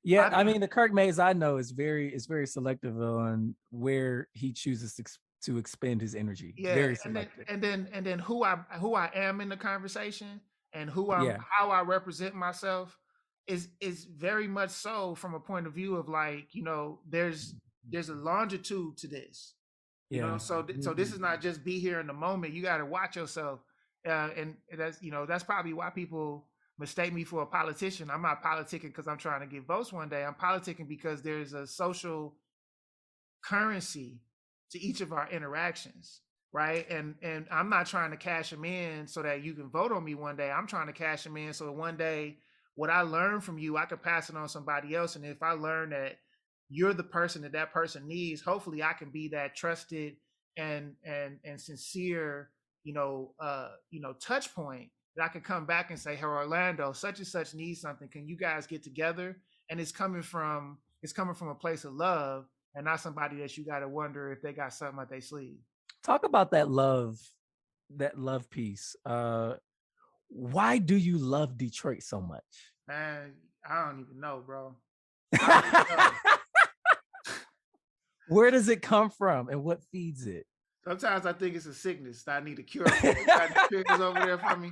Yeah, I've I been, mean, the Kirk Mayes I know is very selective on where he chooses to expend his energy. yeah, Very selective. and then who I am in the conversation and who I'm Yeah, how I represent myself is very much so from a point of view of like, there's a longitude to this. yeah. So this is not just be here in the moment. You got to watch yourself, and that's probably why people mistake me for a politician. I'm not politicking because I'm trying to get votes one day. I'm politicking because there's a social currency to each of our interactions, right? And I'm not trying to cash them in so that you can vote on me one day. I'm trying to cash them in so that one day what I learn from you, I can pass it on to somebody else. And if I learn that you're the person that person needs, hopefully I can be that trusted and sincere, touch point that I can come back and say, "Hey, Orlando, such and such needs something. Can you guys get together?" And it's coming from a place of love and not somebody that you got to wonder if they got something up their sleeve. Talk about that love piece. Why do you love Detroit so much? Man, I don't even know, bro. I don't even know. Where does it come from and what feeds it? Sometimes I think it's a sickness that I need a cure for. You got any pills over there for me?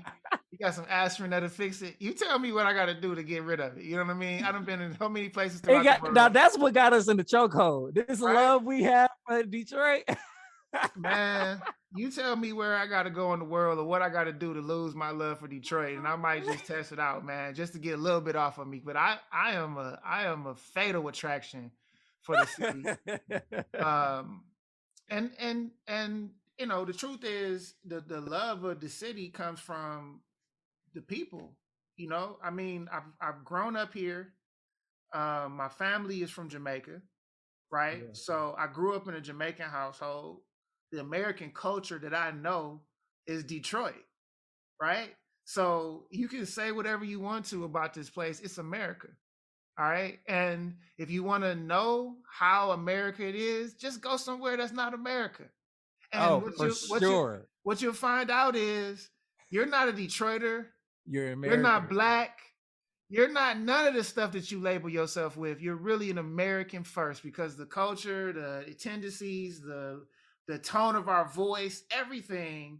You got some aspirin that'll fix it? You tell me what I got to do to get rid of it. You know what I mean? I done been in so many places throughout the Now world, that's what got us in the chokehold. This right? love we have for Detroit. Man, you tell me where I got to go in the world or what I got to do to lose my love for Detroit, and I might just test it out, man, just to get a little bit off of me. But I am a fatal attraction for the city. Um, and the truth is the love of the city comes from the people. I mean, I've grown up here. My family is from Jamaica, right? Yeah. So I grew up in a Jamaican household. The American culture that I know is Detroit, right? So you can say whatever you want to about this place. It's America. All right. And if you want to know how America it is, just go somewhere that's not America. And Oh, for sure. what you'll find out is you're not a Detroiter, You're you're not American. black, you're not none of the stuff that you label yourself with. You're really an American first because the culture, the tendencies, the tone of our voice, everything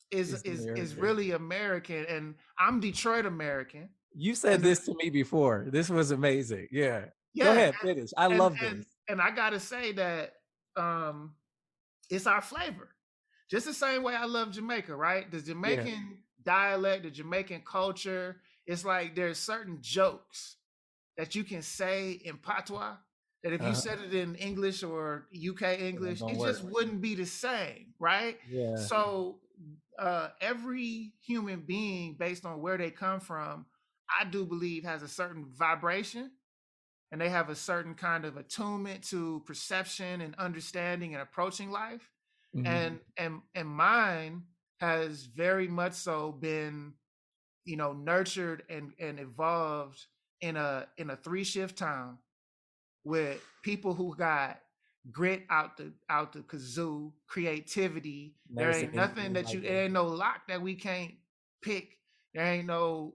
is It's is is American. really American. And I'm Detroit American. You said And this to me before. This was amazing. Yeah. Go yeah, ahead, finish. I and love and this. and I gotta say that um it's our flavor. Just the same way I love Jamaica, right? The Yeah. Jamaican dialect, the Jamaican culture, it's like there's certain jokes that you can say in patois that if you Uh-huh. said it in English or UK It ain't English, gonna it work. just wouldn't be the same, right? Yeah. So every human being, based on where they come from, I do believe has a certain vibration and they have a certain kind of attunement to perception and understanding and approaching life. Mhm. And mine has very much so been, nurtured and evolved in a three-shift town with people who got grit out the kazoo, creativity. There Never seen ain't nothing anything that like there that. ain't no lock that we can't pick. There ain't no,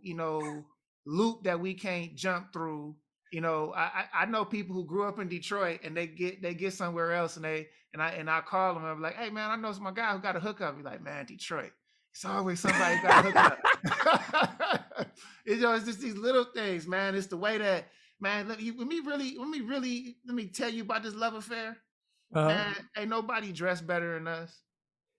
loop that we can't jump through. I know people who grew up in Detroit and they get somewhere else and I call them and I'm like, hey man, I know some guy who got a hookup. Be like, man, Detroit. It's always somebody who got a hookup. It's just these little things, man. It's the way that, man, let me tell you about this love affair. Uh-huh. Man, ain't nobody dressed better than us,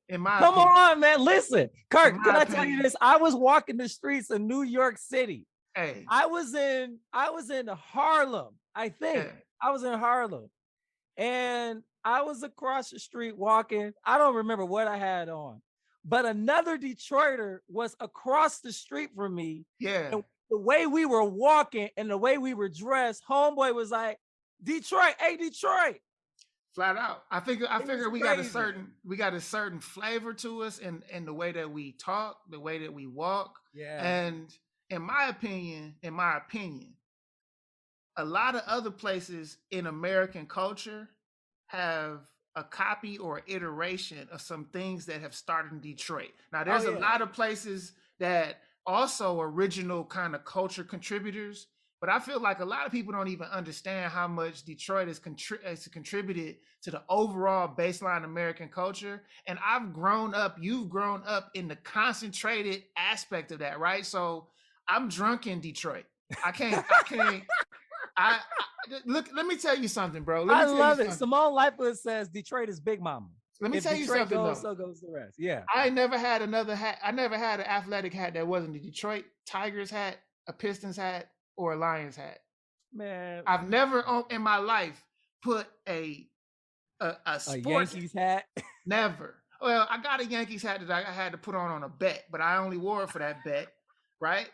in my Come opinion. on, man. Listen, In Kirk, can my I tell you opinion. this? I was walking the streets of New York City. Hey, I was in Harlem, I yeah, think. I was in Harlem. And I was across the street walking. I don't remember what I had on, but another Detroiter was across the street from me. yeah, And the way we were walking and the way we were dressed, homeboy was like, Detroit, hey, Detroit. flat out. I It was figure crazy. we got a certain flavor to us in the way that we talk, the way that we walk. Yeah. And in my opinion, a lot of other places in American culture have a copy or iteration of some things that have started in Detroit. Now, Oh there's a yeah. lot of places that also original kind of culture contributors, but I feel like a lot of people don't even understand how much Detroit has contributed to the overall baseline American culture. And you've grown up in the concentrated aspect of that, right? So I'm drunk in Detroit. I look. Let me tell you something, bro. Let I me tell you love it. something. Simone Lightfoot says Detroit is Big Mama. Let me If tell you Detroit something goes, though. so goes the rest. Yeah. I never had another hat. I never had an athletic hat that wasn't a Detroit Tigers hat, a Pistons hat, or a Lions hat. Man, I've never in my life put a a sports Yankees hat. never. Well, I got a Yankees hat that I had to put on a bet, but I only wore it for that bet, right?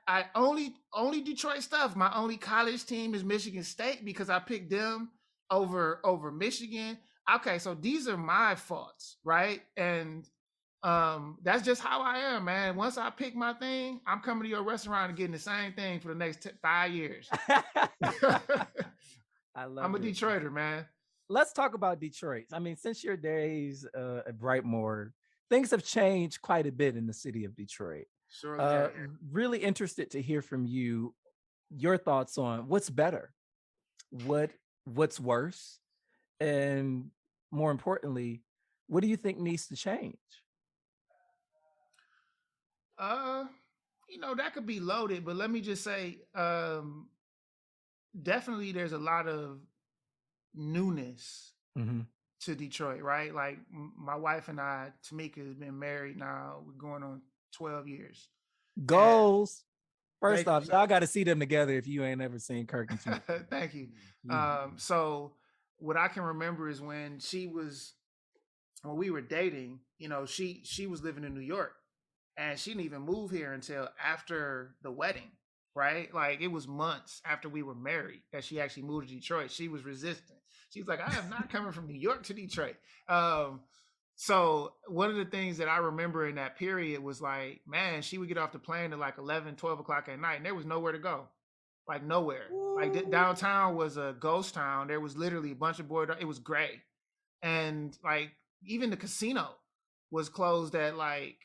I only Detroit stuff. My only college team is Michigan State because I picked them over Michigan. Okay, so these are my faults, right? And that's just how I am, man. Once I pick my thing, I'm coming to your restaurant and getting the same thing for the next 5 years. I love I'm a it. Detroiter, man. Let's talk about Detroit. I mean, since your days at Brightmoor, things have changed quite a bit in the city of Detroit. Surely have. Really interested to hear from you your thoughts on what's better, what's worse, and more importantly, what do you think needs to change? Uh, that could be loaded, but let me just say, definitely there's a lot of newness Mhm. to Detroit, right? Like my wife and I, Tamika, has been married now. We're going on 12 years. And Goals. First thank you, off, sir. y'all got to see them together if you ain't ever seen Kirk and Tamika. Thank you. Yeah. So what I can remember is when we were dating, she was living in New York and she didn't even move here until after the wedding, right? Like it was months after we were married that she actually moved to Detroit. She was resistant. She was like, I am not coming from New York to Detroit. Um, so one of the things that I remember in that period was like, man, she would get off the plane at like 11, 12 o'clock at night and there was nowhere to go. Like nowhere. Like downtown was a ghost town. There was literally a bunch of boys. It was gray. And like even the casino was closed at like,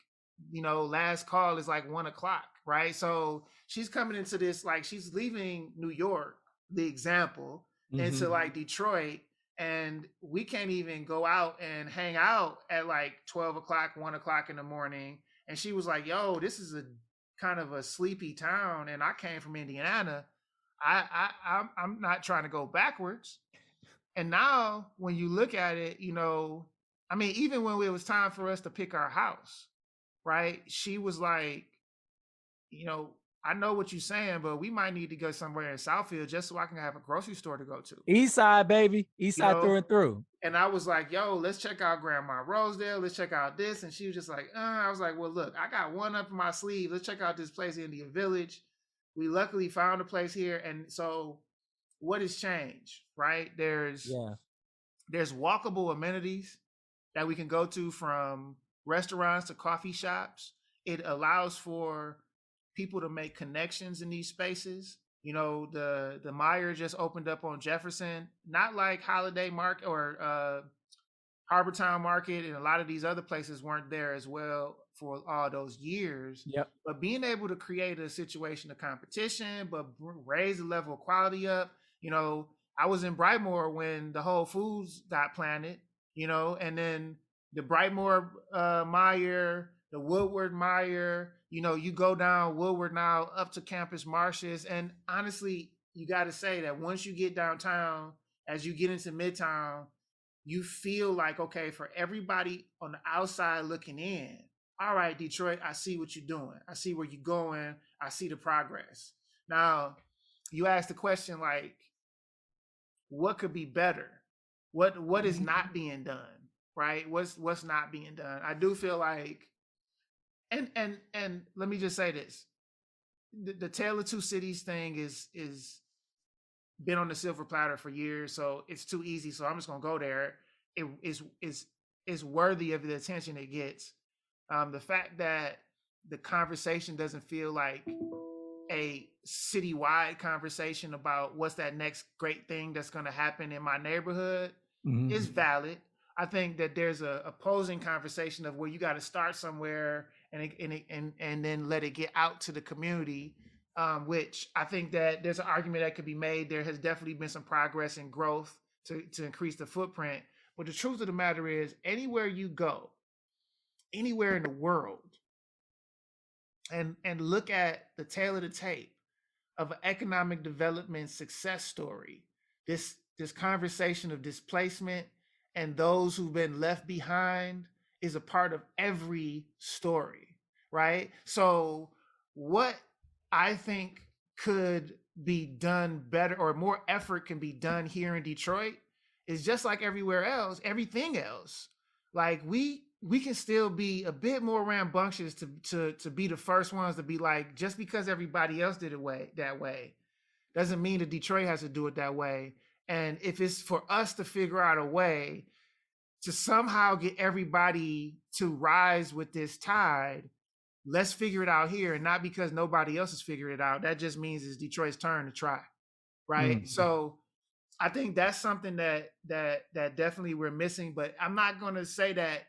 last call is like 1 o'clock, right? So she's coming into this, like she's leaving New York, the example, into Mhm. like Detroit, and we can't even go out and hang out at like 12 o'clock, 1 o'clock in the morning. And she was like, yo, this is a kind of a sleepy town. And I came from Indiana. I'm not trying to go backwards. And now when you look at it, I mean, even when it was time for us to pick our house, right? She was like, you know, I know what you're saying, but we might need to go somewhere in Southfield just so I can have a grocery store to go to. East side, baby. East You side through know? and through. And I was like, yo, let's check out Grandma Rosedale. Let's check out this. And she was just like, I was like, well, look, I got one up in my sleeve. Let's check out this place, Indian Village. We luckily found a place here. And so what has changed, right? Yeah. There's walkable amenities that we can go to, from restaurants to coffee shops. It allows for people to make connections in these spaces. The Meyer just opened up on Jefferson, not like Holiday Market or Harbortown Market, and a lot of these other places weren't there as well for all those years. Yep. But being able to create a situation of competition, but raise the level of quality up. I was in Brightmoor when the Whole Foods got planted, and then the Brightmoor Meyer, the Woodward Meyer, you go down Woodward now up to Campus Martius. And honestly, you got to say that once you get downtown, as you get into Midtown, you feel like, okay, for everybody on the outside looking in, all right, Detroit, I see what you're doing. I see where you're going. I see the progress. Now, you asked the question like, what could be better? What is not being done, right? What's not being done? I do feel like, and let me just say this: the Tale of Two Cities thing is been on the silver platter for years, so it's too easy. So I'm just gonna go there. It is worthy of the attention it gets. The fact that the conversation doesn't feel like a citywide conversation about what's that next great thing that's going to happen in my neighborhood is valid. I think that there's a opposing conversation of where you got to start somewhere and then let it get out to the community, which I think that there's an argument that could be made. There has definitely been some progress and growth to increase the footprint. But the truth of the matter is, anywhere you go, anywhere in the world, and look at the tail of the tape of an economic development success story, this conversation of displacement and those who've been left behind is a part of every story, right? So what I think could be done better, or more effort can be done here in Detroit, is just like everywhere else, everything else. Like we can still be a bit more rambunctious to be the first ones to be like, just because everybody else did it that way doesn't mean that Detroit has to do it that way. And if it's for us to figure out a way to somehow get everybody to rise with this tide, let's figure it out here. And not because nobody else has figured it out. That just means it's Detroit's turn to try, right? So I think that's something that definitely we're missing. But I'm not going to say that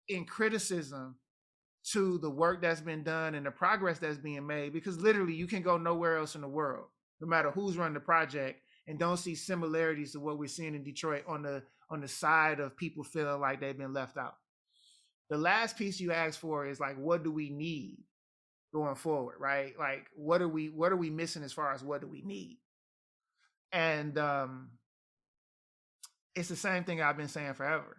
in criticism to the work that's been done and the progress that's being made, because literally you can go nowhere else in the world, no matter who's running the project, and don't see similarities to what we're seeing in Detroit on the side of people feeling like they've been left out. The last piece you asked for is like, what do we need going forward, right? Like, what are we missing as far as what do we need? And it's the same thing I've been saying forever.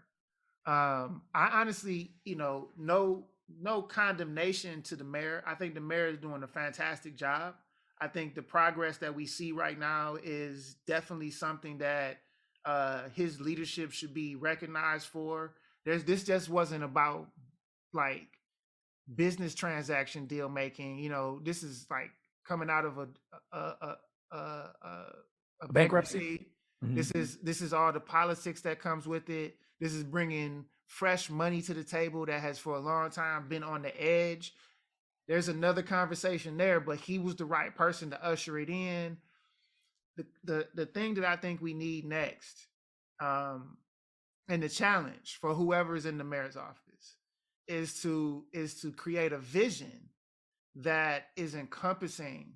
I honestly, no condemnation to the mayor. I think the mayor is doing a fantastic job. I think the progress that we see right now is definitely something that his leadership should be recognized for. This just wasn't about like business transaction deal making. This is like coming out of a bankruptcy. This is all the politics that comes with it. This is bringing fresh money to the table that has for a long time been on the edge. There's another conversation there, but he was the right person to usher it in. The thing that I think we need next, and the challenge for whoever's in the mayor's office, is to create a vision that is encompassing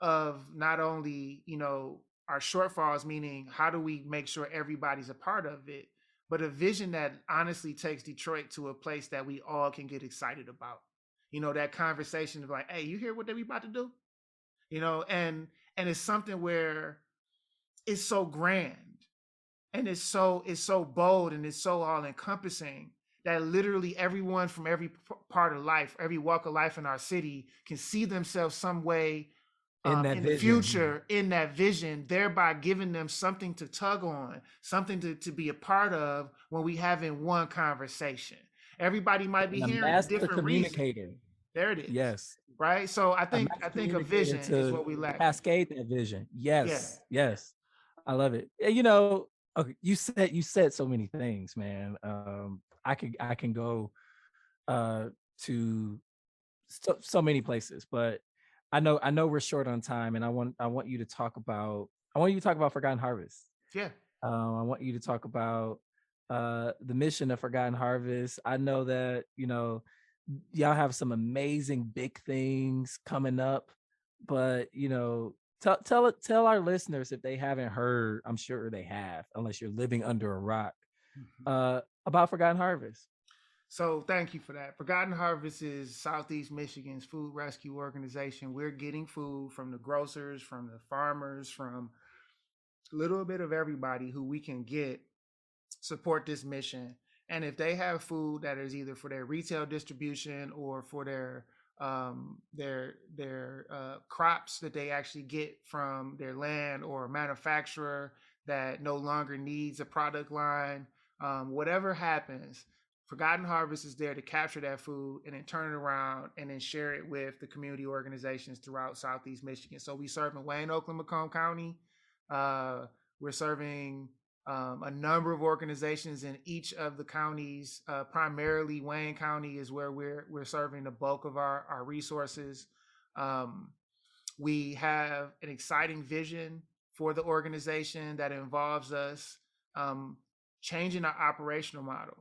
of not only our shortfalls, meaning how do we make sure everybody's a part of it, but a vision that honestly takes Detroit to a place that we all can get excited about. That conversation of like, hey, you hear what they about to do? And it's something where it's so grand and it's so bold and it's so all encompassing that literally everyone from every part of life, every walk of life in our city can see themselves some way in the future in that vision, thereby giving them something to tug on, something to be a part of when we having one conversation. Everybody might be hearing different reasons. There it is. Yes. Right. So I think a vision is what we lack. Cascade that vision. Yes. Yeah. Yes. I love it. Okay, you said so many things, man. I can go to so many places, but I know we're short on time, and I want you to talk about Forgotten Harvest. Yeah. I want you to talk about the mission of Forgotten Harvest. I know that y'all have some amazing big things coming up, but tell our listeners, if they haven't heard, I'm sure they have, unless you're living under a rock, about Forgotten Harvest. So thank you for that. Forgotten Harvest is Southeast Michigan's food rescue organization. We're getting food from the grocers, from the farmers, from a little bit of everybody who we can get support this mission. And if they have food that is either for their retail distribution or for their crops that they actually get from their land, or a manufacturer that no longer needs a product line, whatever happens, Forgotten Harvest is there to capture that food and then turn it around and then share it with the community organizations throughout Southeast Michigan. So we serve in Wayne, Oakland, Macomb County. We're serving a number of organizations in each of the counties. Primarily Wayne County is where we're serving the bulk of our resources. We have an exciting vision for the organization that involves us um, changing our operational model,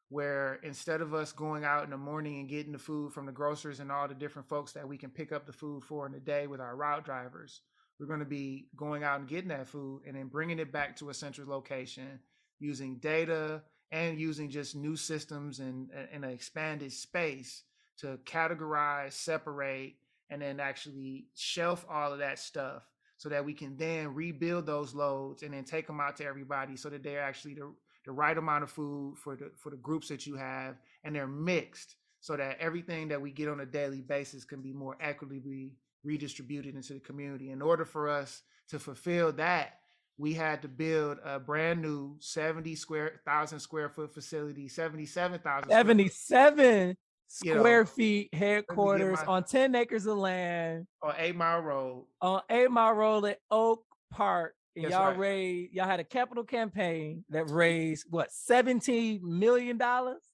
where instead of us going out in the morning and getting the food from the grocers and all the different folks that we can pick up the food for in the day with our route drivers, we're going to be going out and getting that food and then bringing it back to a central location using data and using just new systems and an expanded space to categorize, separate, and then actually shelf all of that stuff so that we can then rebuild those loads and then take them out to everybody so that they're actually the right amount of food for the groups that you have, and they're mixed so that everything that we get on a daily basis can be more equitably redistributed into the community. In order for us to fulfill that, we had to build a brand new 70,000 square foot facility, 77,000 square foot, 77 you know, square feet let me get headquarters my on 10 acres of land on 8 Mile Road. on 8 Mile Road at Oak Park. And That's y'all right. y'all had a capital campaign that raised what, $17 million?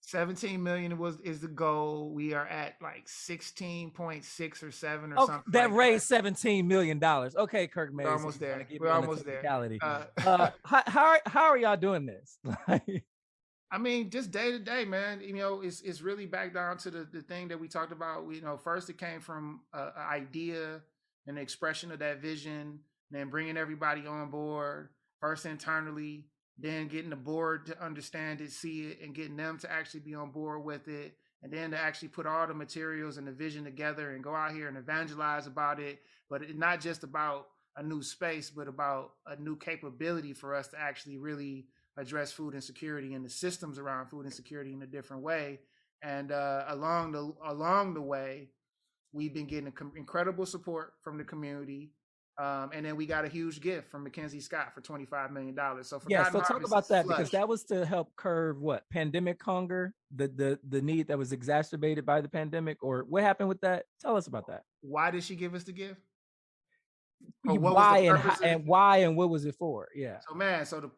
17 million is the goal. We are at like 16.6 or 7 or Okay, something that like that. raised $17 million. Okay, Kirk We're Mayes, if almost you want to there. get We're me on the almost there. technicality. How are y'all doing this? I mean, just day to day, man. You know, it's really back down to the thing that we talked about. You know, first it came from an idea and the expression of that vision, then bringing everybody on board, first internally, then getting the board to understand it, see it, and getting them to actually be on board with it, and then to actually put all the materials and the vision together and go out here and evangelize about it. But it's not just about a new space, but about a new capability for us to actually really address food insecurity and the systems around food insecurity in a different way. And along the way, we've been getting incredible support from the community. And then we got a huge gift from Mackenzie Scott for $25 million. So Yeah, Forgotten so talk Harvest about is that, because flush. that was to help curb what, pandemic hunger, the need that was exacerbated by the pandemic, or what happened with that? Tell us about that. Why did she give us the gift? Or what was the Why and how, purpose of the and gift? why and what was it for? Yeah. So man, so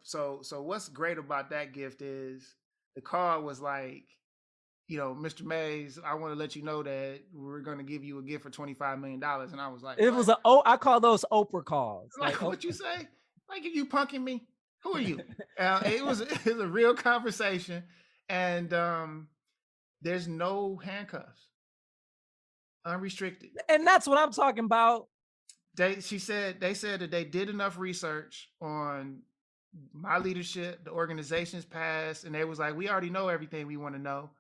what's great about that gift is the card was like, Mr. Mays, I want to let you know that we're going to give you a gift for $25 million. And I was like, It what? was I call those Oprah calls. Like, what you say? Like, are you punking me? Who are you? It was a real conversation. And there's no handcuffs, unrestricted. And that's what I'm talking about. They said that they did enough research on my leadership, the organization's past, and they was like, we already know everything we want to know.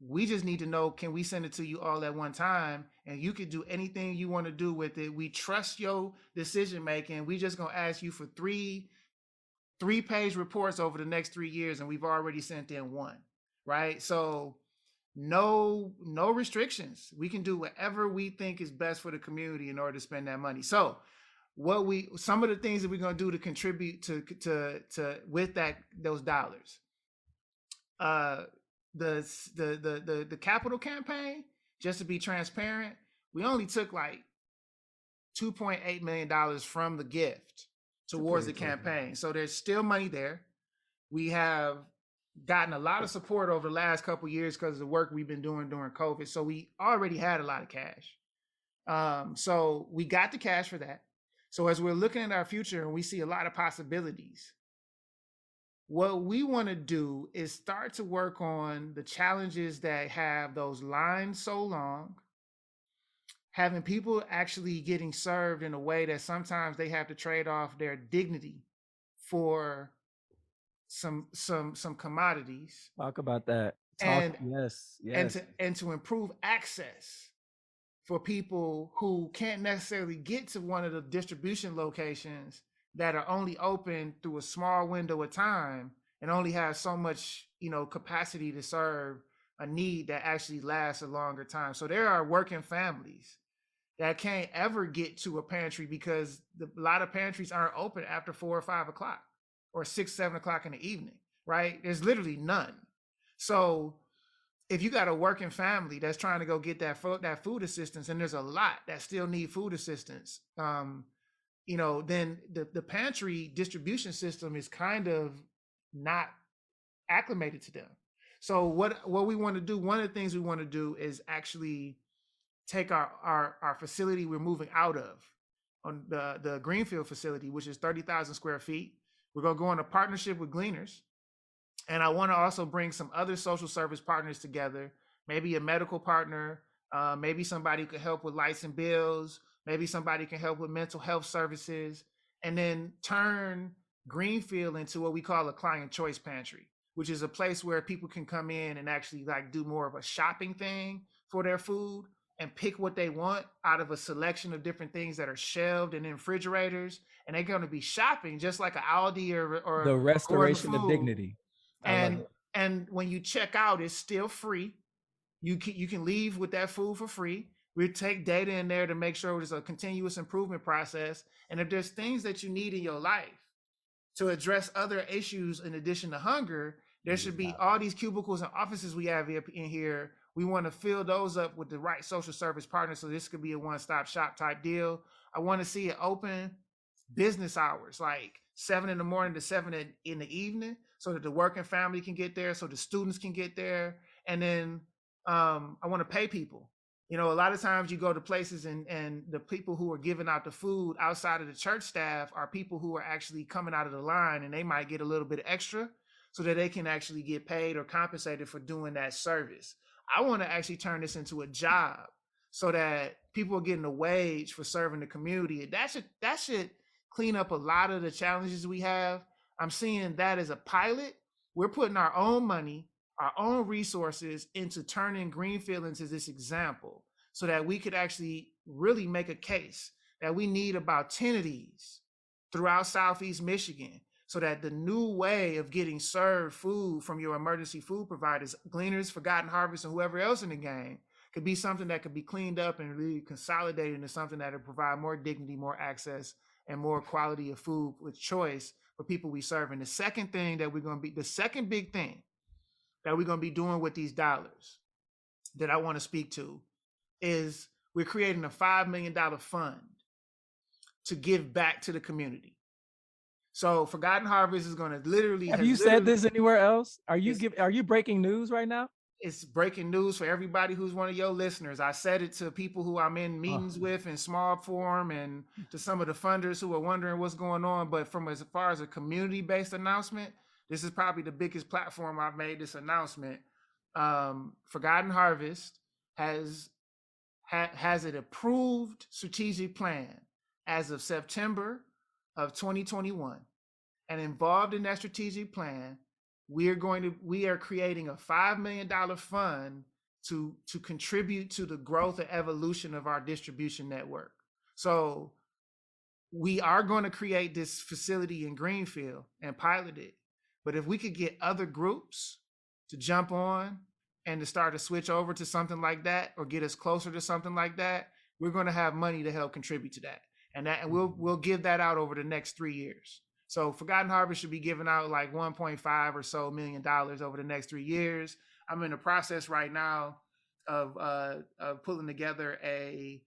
We just need to know, can we send it to you all at one time? And you can do anything you want to do with it. We trust your decision making. We just gonna ask you for three-page reports over the next 3 years, and we've already sent in one, right? So no restrictions. We can do whatever we think is best for the community in order to spend that money. So some of the things that we're going to do to contribute to with those dollars, the capital campaign, just to be transparent, we only took like $2.8 million from the gift towards the campaign. So there's still money there. We have gotten a lot of support over the last couple of years because of the work we've been doing during COVID. So we already had a lot of cash. So we got the cash for that. So as we're looking at our future and we see a lot of possibilities, what we want to do is start to work on the challenges that have those lines so long, having people actually getting served in a way that sometimes they have to trade off their dignity for some commodities. Talk about that. Yes. And to improve access for people who can't necessarily get to one of the distribution locations that are only open through a small window of time and only have so much, capacity to serve a need that actually lasts a longer time. So there are working families that can't ever get to a pantry because a lot of pantries aren't open after 4 or 5 o'clock or 6, 7 o'clock in the evening, right? There's literally none. So if you got a working family that's trying to go get that food assistance, and there's a lot that still need food assistance, then the pantry distribution system is kind of not acclimated to them. So what we want to do, one of the things we want to do is actually take our facility we're moving out of on the Greenfield facility, which is 30,000 square feet. We're going to go into partnership with Gleaners. And I want to also bring some other social service partners together, maybe a medical partner, maybe somebody who could help with lights and bills, maybe somebody can help with mental health services, and then turn Greenfield into what we call a client choice pantry, which is a place where people can come in and actually like do more of a shopping thing for their food and pick what they want out of a selection of different things that are shelved in refrigerators. And they're going to be shopping just like an Aldi The or Gordon restoration of Food. dignity. I love and it. and when you check out, it's still free. You can leave with that food for free. We take data in there to make sure there's a continuous improvement process. And if there's things that you need in your life to address other issues in addition to hunger, there should be all these cubicles and offices we have in here. We want to fill those up with the right social service partners. So this could be a one-stop shop type deal. I want to see it open business hours, like 7 in the morning to 7 in the evening, so that the working family can get there, so the students can get there. And then I want to pay people. A lot of times you go to places and the people who are giving out the food outside of the church staff are people who are actually coming out of the line, and they might get a little bit extra so that they can actually get paid or compensated for doing that service. I want to actually turn this into a job so that people are getting a wage for serving the community. That should clean up a lot of the challenges we have. I'm seeing that as a pilot. We're putting our own money, our own resources into turning Greenfield into this example so that we could actually really make a case that we need about 10 of these throughout Southeast Michigan, so that the new way of getting served food from your emergency food providers, Gleaners, Forgotten Harvest, and whoever else in the game, could be something that could be cleaned up and really consolidated into something that would provide more dignity, more access, and more quality of food with choice for people we serve. And the second thing that the second big thing that we're going to be doing with these dollars that I want to speak to is we're creating a $5 million fund to give back to the community. So Forgotten Harvest is going to literally. Have you said this anywhere else? Are you breaking news right now? It's breaking news for everybody who's one of your listeners. I said it to people who I'm in meetings with in small form, and to some of the funders who are wondering what's going on. But from as far as a community-based announcement, this is probably the biggest platform I've made this announcement. Forgotten Harvest has an approved strategic plan as of September of 2021. And involved in that strategic plan, we are creating a $5 million fund to contribute to the growth and evolution of our distribution network. So we are going to create this facility in Greenfield and pilot it. But if we could get other groups to jump on and to start to switch over to something like that, or get us closer to something like that, we're going to have money to help contribute to that. And we'll give that out over the next 3 years. So Forgotten Harvest should be giving out like $1.5 or so million over the next 3 years. I'm in the process right now of pulling together a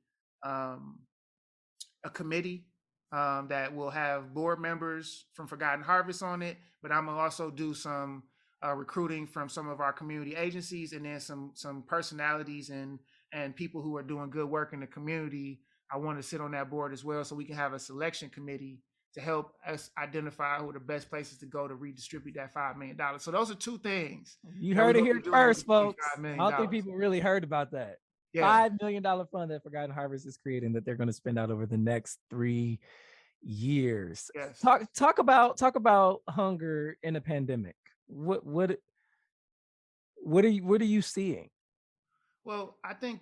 committee that will have board members from Forgotten Harvest on it, but I'm gonna also do some recruiting from some of our community agencies, and then some personalities and people who are doing good work in the community. I want to sit on that board as well, so we can have a selection committee to help us identify who are the best places to go to redistribute that $5 million. So those are two things. You heard it here first, folks. I don't think people really heard about that. Yeah. $5 million fund that Forgotten Harvest is creating that they're going to spend out over the next 3 years. Yes. Talk about hunger in a pandemic. What are you seeing? Well, I think,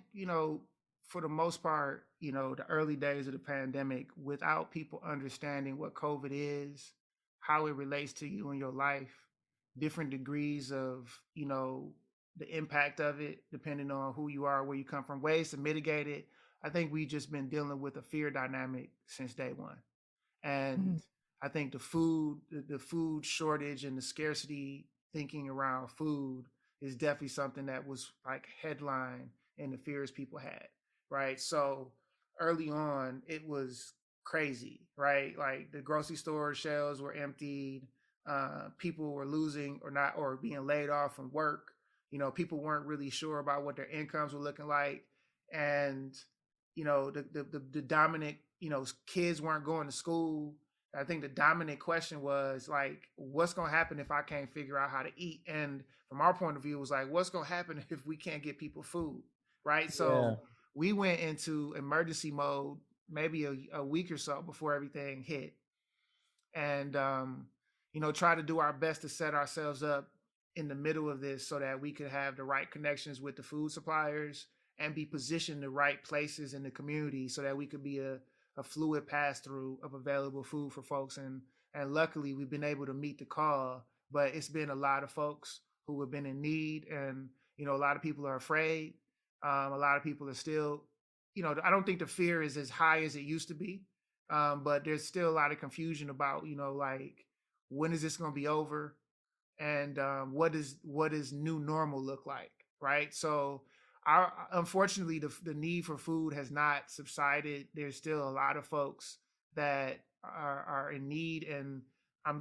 for the most part, the early days of the pandemic, without people understanding what COVID is, how it relates to you in your life, different degrees of, the impact of it, depending on who you are, where you come from, ways to mitigate it. I think we've just been dealing with a fear dynamic since day one. And I think the food shortage and the scarcity thinking around food is definitely something that was like headline in the fears people had. Right. So early on, it was crazy, right? Like the grocery store shelves were emptied. People were losing or being laid off from work. People weren't really sure about what their incomes were looking like. And, the dominant kids weren't going to school. I think the dominant question was like, what's going to happen if I can't figure out how to eat? And from our point of view, it was like, what's going to happen if we can't get people food? Right. Yeah. So we went into emergency mode maybe a week or so before everything hit. And, try to do our best to set ourselves up in the middle of this so that we could have the right connections with the food suppliers and be positioned in the right places in the community so that we could be a fluid pass through of available food for folks. And luckily we've been able to meet the call, but it's been a lot of folks who have been in need, and a lot of people are afraid. A lot of people are still, I don't think the fear is as high as it used to be, but there's still a lot of confusion about, like, when is this going to be over, and what does new normal look like, right? So, unfortunately, the need for food has not subsided. There's still a lot of folks that are in need, and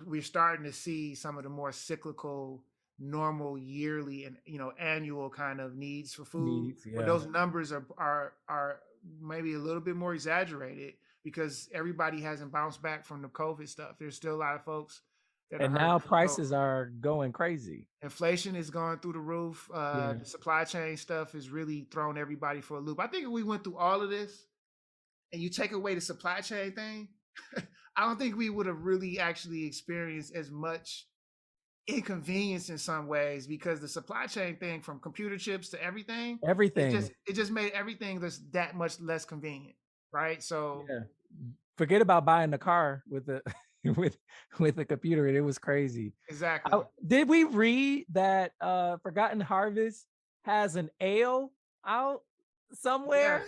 we're starting to see some of the more cyclical, normal, yearly, and annual kind of needs for food. Needs. But Yeah. those numbers are maybe a little bit more exaggerated because everybody hasn't bounced back from the COVID stuff. There's still a lot of folks that are And hurting now from COVID. prices are going crazy. Inflation is going through the roof. Yeah. The supply chain stuff has really thrown everybody for a loop. I think if we went through all of this and you take away the supply chain thing, I don't think we would have really actually experienced as much inconvenience in some ways, because the supply chain thing, from computer chips to everything, it Everything. just it just made everything just that much less convenient, right? So Yeah. Forget about buying the car with the with with the computer. It was crazy. exactly. Did we read that Forgotten Harvest has an ale out somewhere?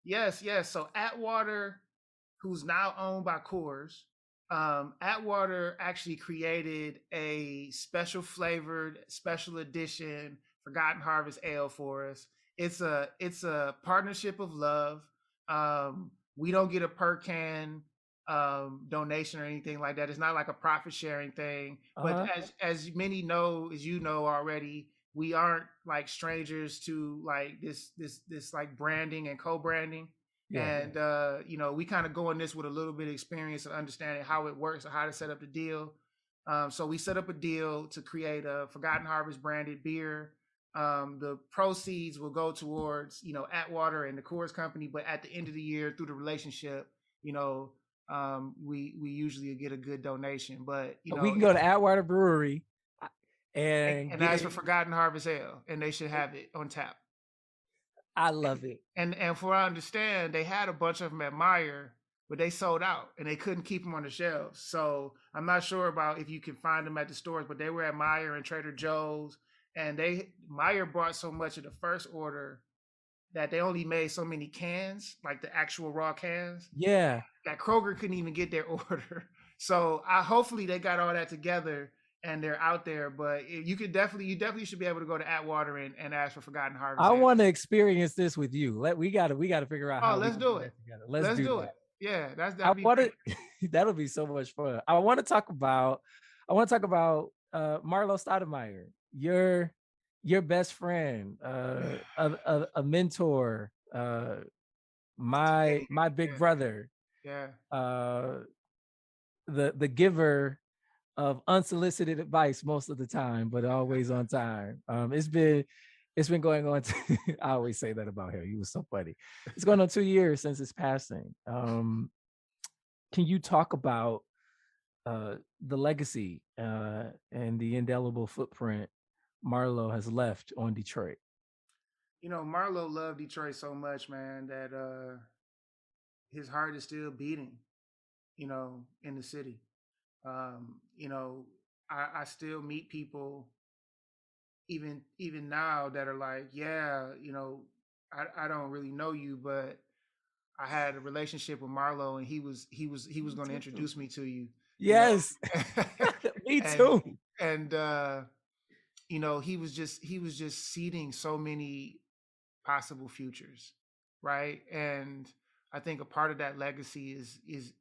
Yes, yes. So Atwater, who's now owned by Coors, Atwater actually created a special flavored, special edition Forgotten Harvest Ale for us. It's a partnership of love. We don't get a per can donation or anything like that. It's not like a profit sharing thing. But Uh-huh. as many know, as you know already, we aren't like strangers to like this like branding and co-branding. Yeah. And we kind of go in this with a little bit of experience and understanding how it works and how to set up the deal. So we set up a deal to create a Forgotten Harvest branded beer. The proceeds will go towards Atwater and the Coors Company, but at the end of the year, through the relationship, we usually get a good donation. But We can go to Atwater Brewery and and get ask for it. Forgotten Harvest Ale, and they should have it on tap. I love it. And for I understand, they had a bunch of them at Meyer, but they sold out and they couldn't keep them on the shelves. So I'm not sure about if you can find them at the stores, but they were at Meyer and Trader Joe's, and Meyer brought so much of the first order that they only made so many cans, like the actual raw cans, Yeah. that Kroger couldn't even get their order. So hopefully they got all that together and they're out there. But you definitely should be able to go to Atwater and ask for Forgotten Harvest. I want to experience this with you. We gotta figure out how we let's can do do it. that together. Let's Let's do do that. it. Yeah, I that'd be want great. to. That'll be so much fun. I want to talk about. Marlowe Stoudamire, your best friend, a mentor, my big brother, Yeah. the giver of unsolicited advice most of the time, but always on time. It's been going on. I always say that about him. He was so funny. It's going on 2 years since his passing. Can you talk about the legacy and the indelible footprint Marlowe has left on Detroit? Marlowe loved Detroit so much, man, that his heart is still beating, in the city. I still meet people even now that are like, yeah, I don't really know you, but I had a relationship with Marlowe, and he was going to introduce me to you. Yes, me and too. and he was just seeding so many possible futures, right? And I think a part of that legacy is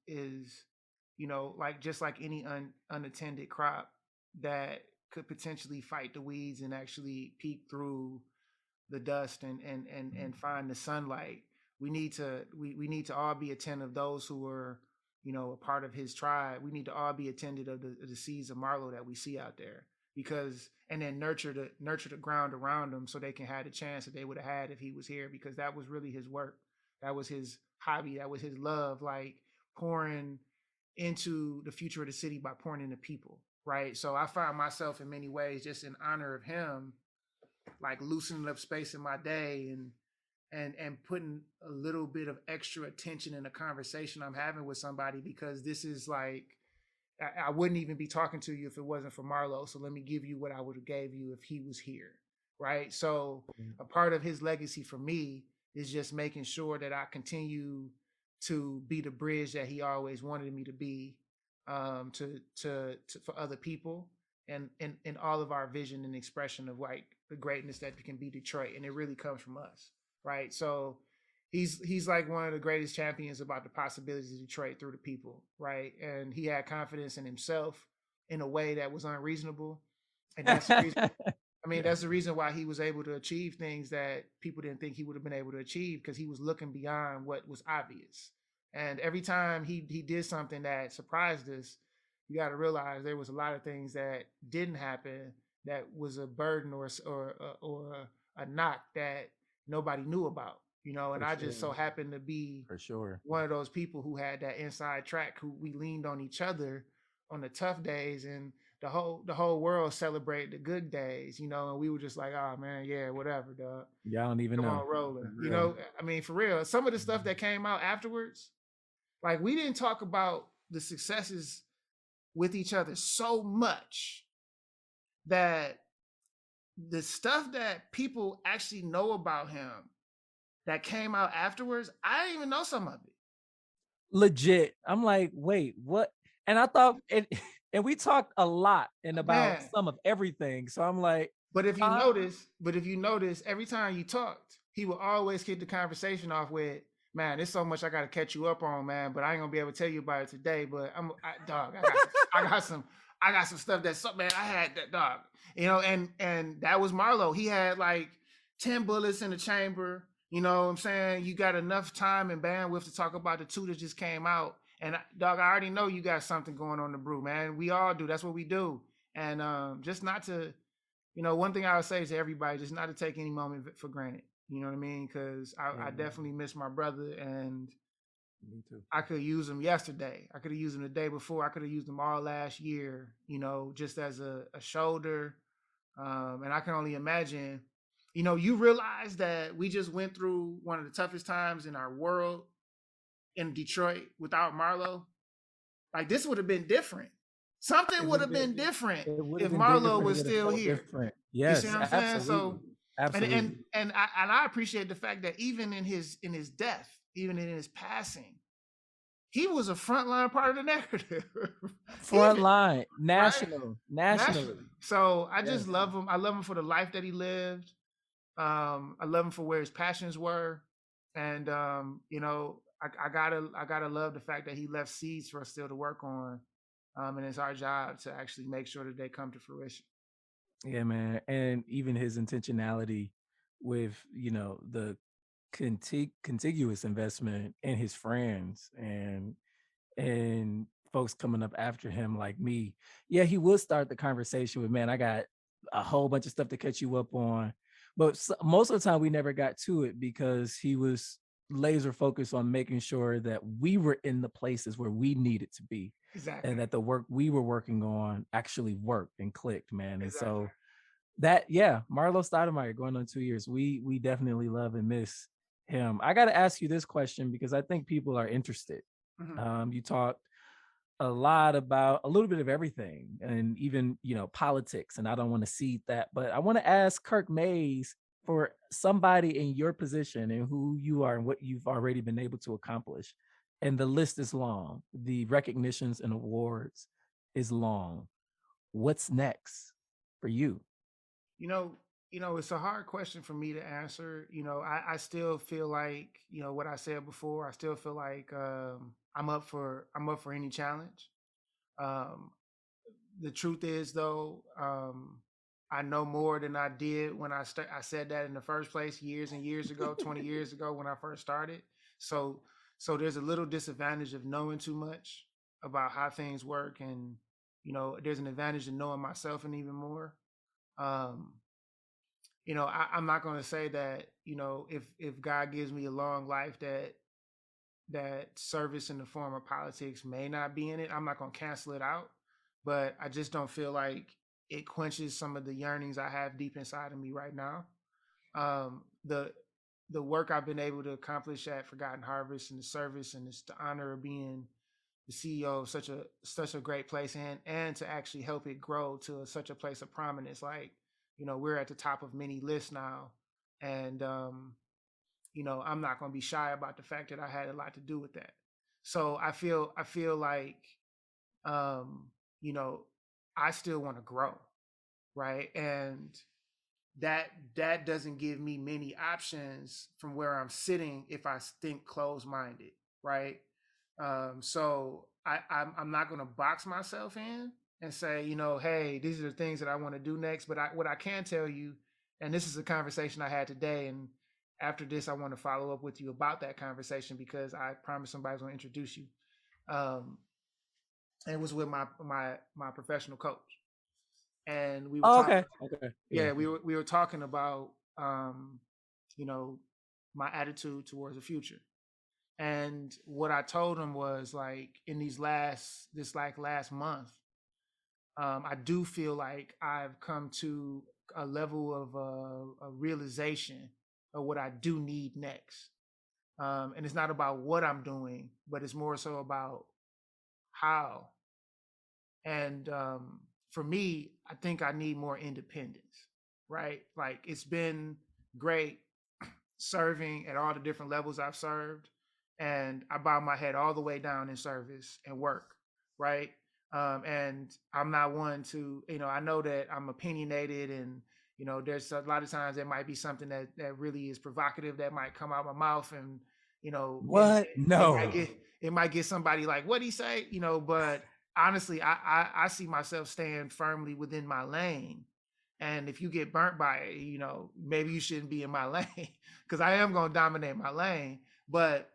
like, just like any unattended crop that could potentially fight the weeds and actually peek through the dust and find the sunlight. we need to all be attentive. Those who are, a part of his tribe, we need to all be attentive of the seeds of Marlowe that we see out there, because and then nurture the ground around them so they can have the chance that they would have had if he was here, because that was really his work. That was his hobby. That was his love, like pouring into the future of the city by pouring into people. Right. So I find myself in many ways just in honor of him, like loosening up space in my day and putting a little bit of extra attention in a conversation I'm having with somebody, because this is like I wouldn't even be talking to you if it wasn't for Marlowe. So let me give you what I would have gave you if he was here. Right. So a part of his legacy for me is just making sure that I continue to be the bridge that he always wanted me to be, to for other people, and in all of our vision and expression of like the greatness that can be Detroit, and it really comes from us, right? So he's like one of the greatest champions about the possibilities of Detroit through the people, right? And he had confidence in himself in a way that was unreasonable, and that's the reason. I mean, that's the reason why he was able to achieve things that people didn't think he would have been able to achieve, because he was looking beyond what was obvious. And every time he did something that surprised us, you got to realize there was a lot of things that didn't happen that was a burden or a knock that nobody knew about, And I just so happened to be For sure. one of those people who had that inside track, who we leaned on each other on the tough days, and the whole world celebrated the good days, and we were just like, oh man, yeah, whatever, dog. Y'all don't even Come know. on, rolling. I mean, for real. Some of the stuff that came out afterwards, like we didn't talk about the successes with each other so much that the stuff that people actually know about him that came out afterwards, I didn't even know some of it. Legit. I'm like, wait, what? And I thought it, and we talked a lot and about some of everything. So I'm like, but if you notice, every time you talked, he would always kick the conversation off with, "Man, there's so much I got to catch you up on, man. But I ain't gonna be able to tell you about it today. But I got some stuff that's man. I had that, dog. And that was Marlowe. He had like 10 bullets in the chamber. You know what I'm saying? You got enough time and bandwidth to talk about the two that just came out. And dog, I already know you got something going on in the brew, man. We all do. That's what we do. And just not to, one thing I would say to everybody, just not to take any moment for granted. You know what I mean? Because I definitely miss my brother, and me too. I could use him yesterday. I could have used him the day before. I could have used him all last year, just as a shoulder. And I can only imagine, you realize that we just went through one of the toughest times in our world in Detroit without Marlowe. Like this would have been different. Something would have been different if Marlowe was still here. Different. Yes, you see what I'm saying? So, absolutely. And I appreciate the fact that even in his death, even in his passing, he was a frontline part of the narrative. Frontline, national. So I just love him. I love him for the life that he lived. I love him for where his passions were, and I gotta love the fact that he left seeds for us still to work on. And it's our job to actually make sure that they come to fruition. Yeah, man. And even his intentionality with, the contiguous investment in his friends and folks coming up after him like me. Yeah, he would start the conversation with, man, I got a whole bunch of stuff to catch you up on. But most of the time we never got to it because he was laser focused on making sure that we were in the places where we needed to be. Exactly. And that the work we were working on actually worked and clicked, man. Exactly. And so Marlowe Stoudamire going on 2 years. We definitely love and miss him. I got to ask you this question because I think people are interested. Mm-hmm. You talked a lot about a little bit of everything and even, politics, and I don't want to cede that, but I want to ask Kirk Mayes, for somebody in your position and who you are and what you've already been able to accomplish. And the list is long. The recognitions and awards is long. What's next for you? It's a hard question for me to answer. I still feel like, what I said before, I still feel like I'm up for any challenge. The truth is though, I know more than I did when I said that in the first place years and years ago, 20 years ago when I first started. So there's a little disadvantage of knowing too much about how things work, and there's an advantage in knowing myself and even more. Um, I'm not going to say that if God gives me a long life that service in the form of politics may not be in it. I'm not going to cancel it out, but I just don't feel like it quenches some of the yearnings I have deep inside of me right now. The work I've been able to accomplish at Forgotten Harvest, and the service, and it's the honor of being the CEO of such a great place, and to actually help it grow to such a place of prominence. Like, we're at the top of many lists now, and I'm not going to be shy about the fact that I had a lot to do with that. So I feel like, um, you know, I still want to grow, right? And that doesn't give me many options from where I'm sitting if I think closed minded, right? So I'm not going to box myself in and say, hey, these are the things that I want to do next. But what I can tell you, and this is a conversation I had today, and after this, I want to follow up with you about that conversation, because I promised somebody's going to introduce you. Um, and it was with my professional coach, and we were Oh, talking. okay. Okay. Yeah. Yeah, we were talking about you know my attitude towards the future. And what I told him was, like, in last month, I do feel like I've come to a level of a realization of what I do need next. And it's not about what I'm doing, but it's more so about how. And for me, I think I need more independence, right? Like, it's been great serving at all the different levels I've served, and I bow my head all the way down in service and work, right? And I'm not one to, I know that I'm opinionated, and there's a lot of times there might be something that really is provocative that might come out my mouth, and What? it No. might get somebody like, what he say, but honestly, I see myself staying firmly within my lane. And if you get burnt by it, maybe you shouldn't be in my lane, because I am going to dominate my lane. But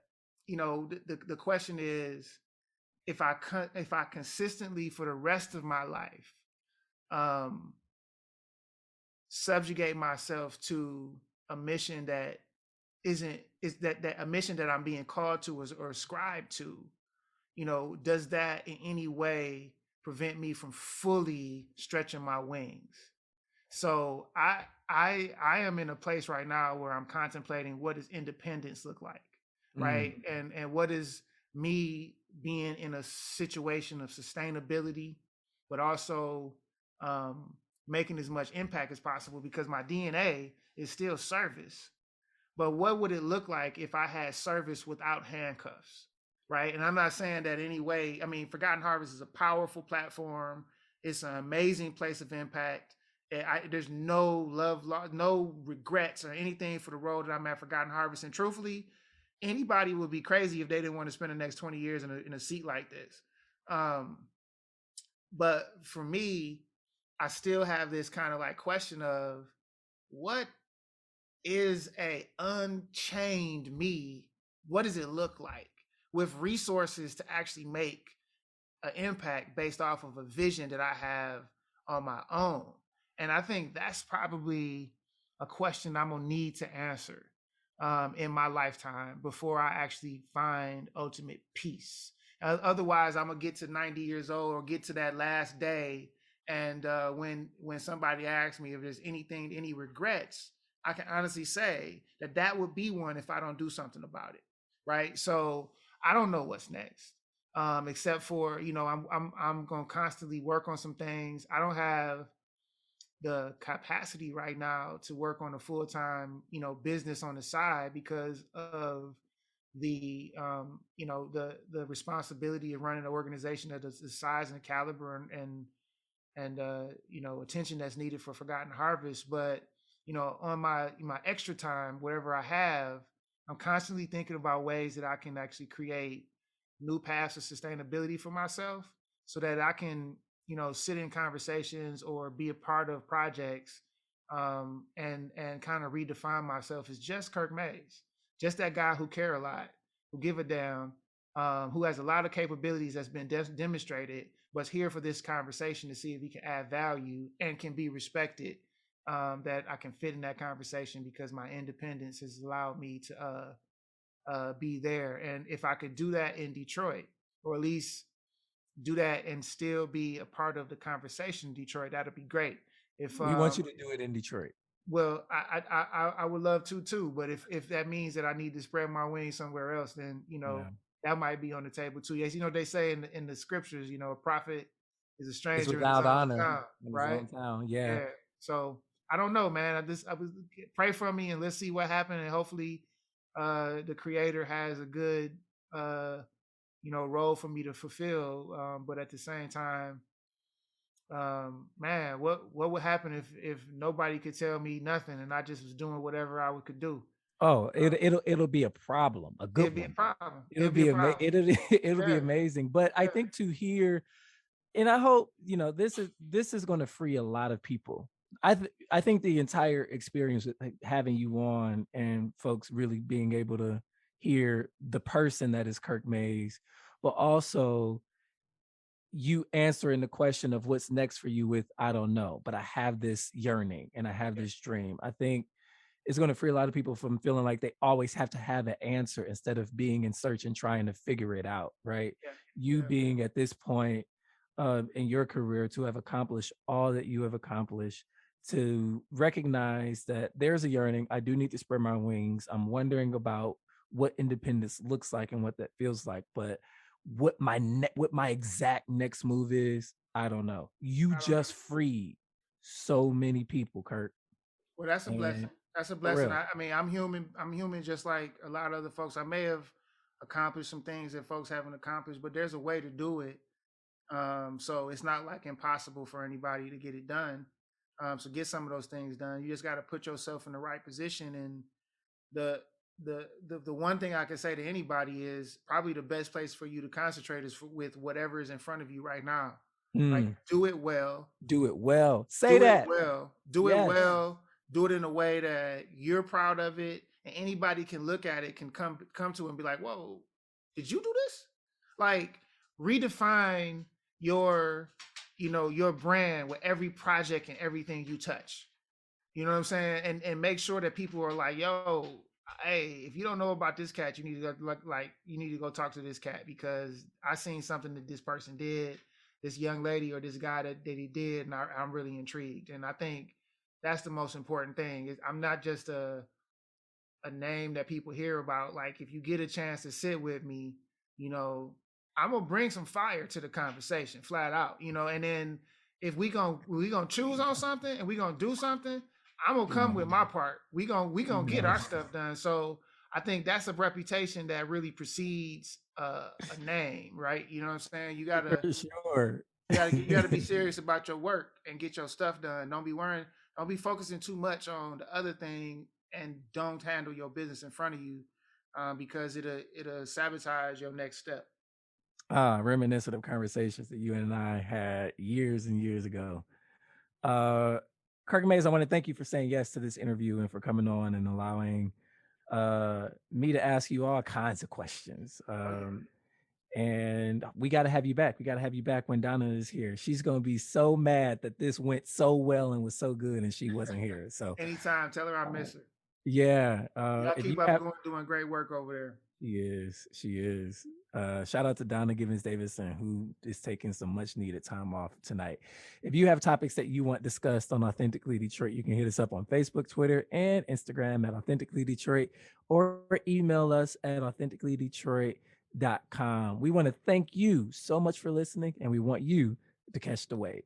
the question is, if I consistently for the rest of my life um, subjugate myself to a mission that isn't is that a mission that I'm being called to, or ascribed to, does that in any way prevent me from fully stretching my wings? So I am in a place right now where I'm contemplating, what does independence look like, right? And what is me being in a situation of sustainability, but also making as much impact as possible, because my DNA is still service. But what would it look like if I had service without handcuffs, right? And I'm not saying that anyway. I mean, Forgotten Harvest is a powerful platform. It's an amazing place of impact. There's no love, no regrets or anything for the role that I'm at Forgotten Harvest. And truthfully, anybody would be crazy if they didn't want to spend the next 20 years in a seat like this. But for me, I still have this kind of like question of, what is a unchained me? What does it look like with resources to actually make an impact based off of a vision that I have on my own? And I think that's probably a question I'm gonna need to answer in my lifetime before I actually find ultimate peace. Otherwise, I'm gonna get to 90 years old, or get to that last day, and when somebody asks me if there's any regrets, I can honestly say that would be one if I don't do something about it, right? So I don't know what's next, except for I'm going to constantly work on some things. I don't have the capacity right now to work on a full-time business on the side, because of the responsibility of running an organization that is the size and the caliber and attention that's needed for Forgotten Harvest. But on my extra time, whatever I have, I'm constantly thinking about ways that I can actually create new paths of sustainability for myself, so that I can sit in conversations or be a part of projects, and kind of redefine myself as just Kirk Mayes, just that guy who care a lot, who give a damn, who has a lot of capabilities that's been demonstrated, but's here for this conversation to see if he can add value and can be respected. That I can fit in that conversation because my independence has allowed me to be there. And if I could do that in Detroit, or at least do that and still be a part of the conversation in Detroit, that'd be great. If We want you to do it in Detroit. Well, I would love to too, but if that means that I need to spread my wings somewhere else, then Yeah. that might be on the table too. Yes, they say in the scriptures, a prophet is a It's stranger in his without own honor town, in his right? own town. Yeah. Yeah. So I don't know, man. I was pray for me and let's see what happened, and hopefully, the Creator has a good role for me to fulfill. But at the same time, man, what would happen if nobody could tell me nothing and I just was doing whatever I could do? Oh, Uh, it'll be a problem, a good it'd be a one. problem. It'll It'd be a be problem. it'll be Yeah, amazing. But I yeah, think to hear, and I hope this is going to free a lot of people. I think the entire experience with having you on and folks really being able to hear the person that is Kirk Mayes, but also you answering the question of what's next for you with I don't know, but I have this yearning and I have yeah, this dream. I think it's going to free a lot of people from feeling like they always have to have an answer instead of being in search and trying to figure it out, right? yeah, You yeah. being at this point in your career to have accomplished all that you have accomplished, to recognize that there's a yearning. I do need to spread my wings. I'm wondering about what independence looks like and what that feels like, but what my exact next move is, I don't know. You I don't know. just freed so many people, Kurt, Well, that's a blessing. and That's a for blessing. real. I mean, I'm human. I'm human, just like a lot of other folks. I may have accomplished some things that folks haven't accomplished, but there's a way to do it. So it's not like impossible for anybody to get it done. So get some of those things done. You just got to put yourself in the right position. And the the one thing I can say to anybody is probably the best place for you to concentrate is with whatever is in front of you right now. Like, Mm, do it well. do it well. Say Do it that. well. Do it Yes. well. Do it in a way that you're proud of it, and anybody can look at it, can come to it and be like, "Whoa, did you do this?" Like, redefine your your brand with every project and everything you touch. You know what I'm saying? And make sure that people are like, "Yo, hey, if you don't know about this cat, you need to go like you need to go talk to this cat because I seen something that this person did, this young lady or this guy that he did, and I'm really intrigued." And I think that's the most important thing. Is I'm not just a name that people hear about. Like, if you get a chance to sit with me, you know, I'm gonna bring some fire to the conversation, flat out. And then if we gonna choose on something and we gonna do something, I'm gonna come with my Mhm. part. We gonna get Yeah. our stuff done. So I think that's a reputation that really precedes a name, right? You know what I'm saying? You gotta For sure. you gotta be serious about your work and get your stuff done. Don't be focusing too much on the other thing, and don't handle your business in front of you, because it'll sabotage your next step. Reminiscent of conversations that you and I had years and years ago. Uh, Kirk Mays, I want to thank you for saying yes to this interview and for coming on and allowing me to ask you all kinds of questions. Oh yeah. And we got to have you back. We got to have you back when Donna is here. She's going to be so mad that this went so well and was so good and she wasn't here. So, Anytime. Tell her I uh, miss her. yeah, Y'all if you keep up have, going doing great work over there. she is, she is. Shout out to Donna Givens Davidson, who is taking some much needed time off tonight. If you have topics that you want discussed on Authentically Detroit, you can hit us up on Facebook, Twitter, and Instagram at Authentically Detroit, or email us at authenticallydetroit.com. We want to thank you so much for listening, and we want you to catch the wave.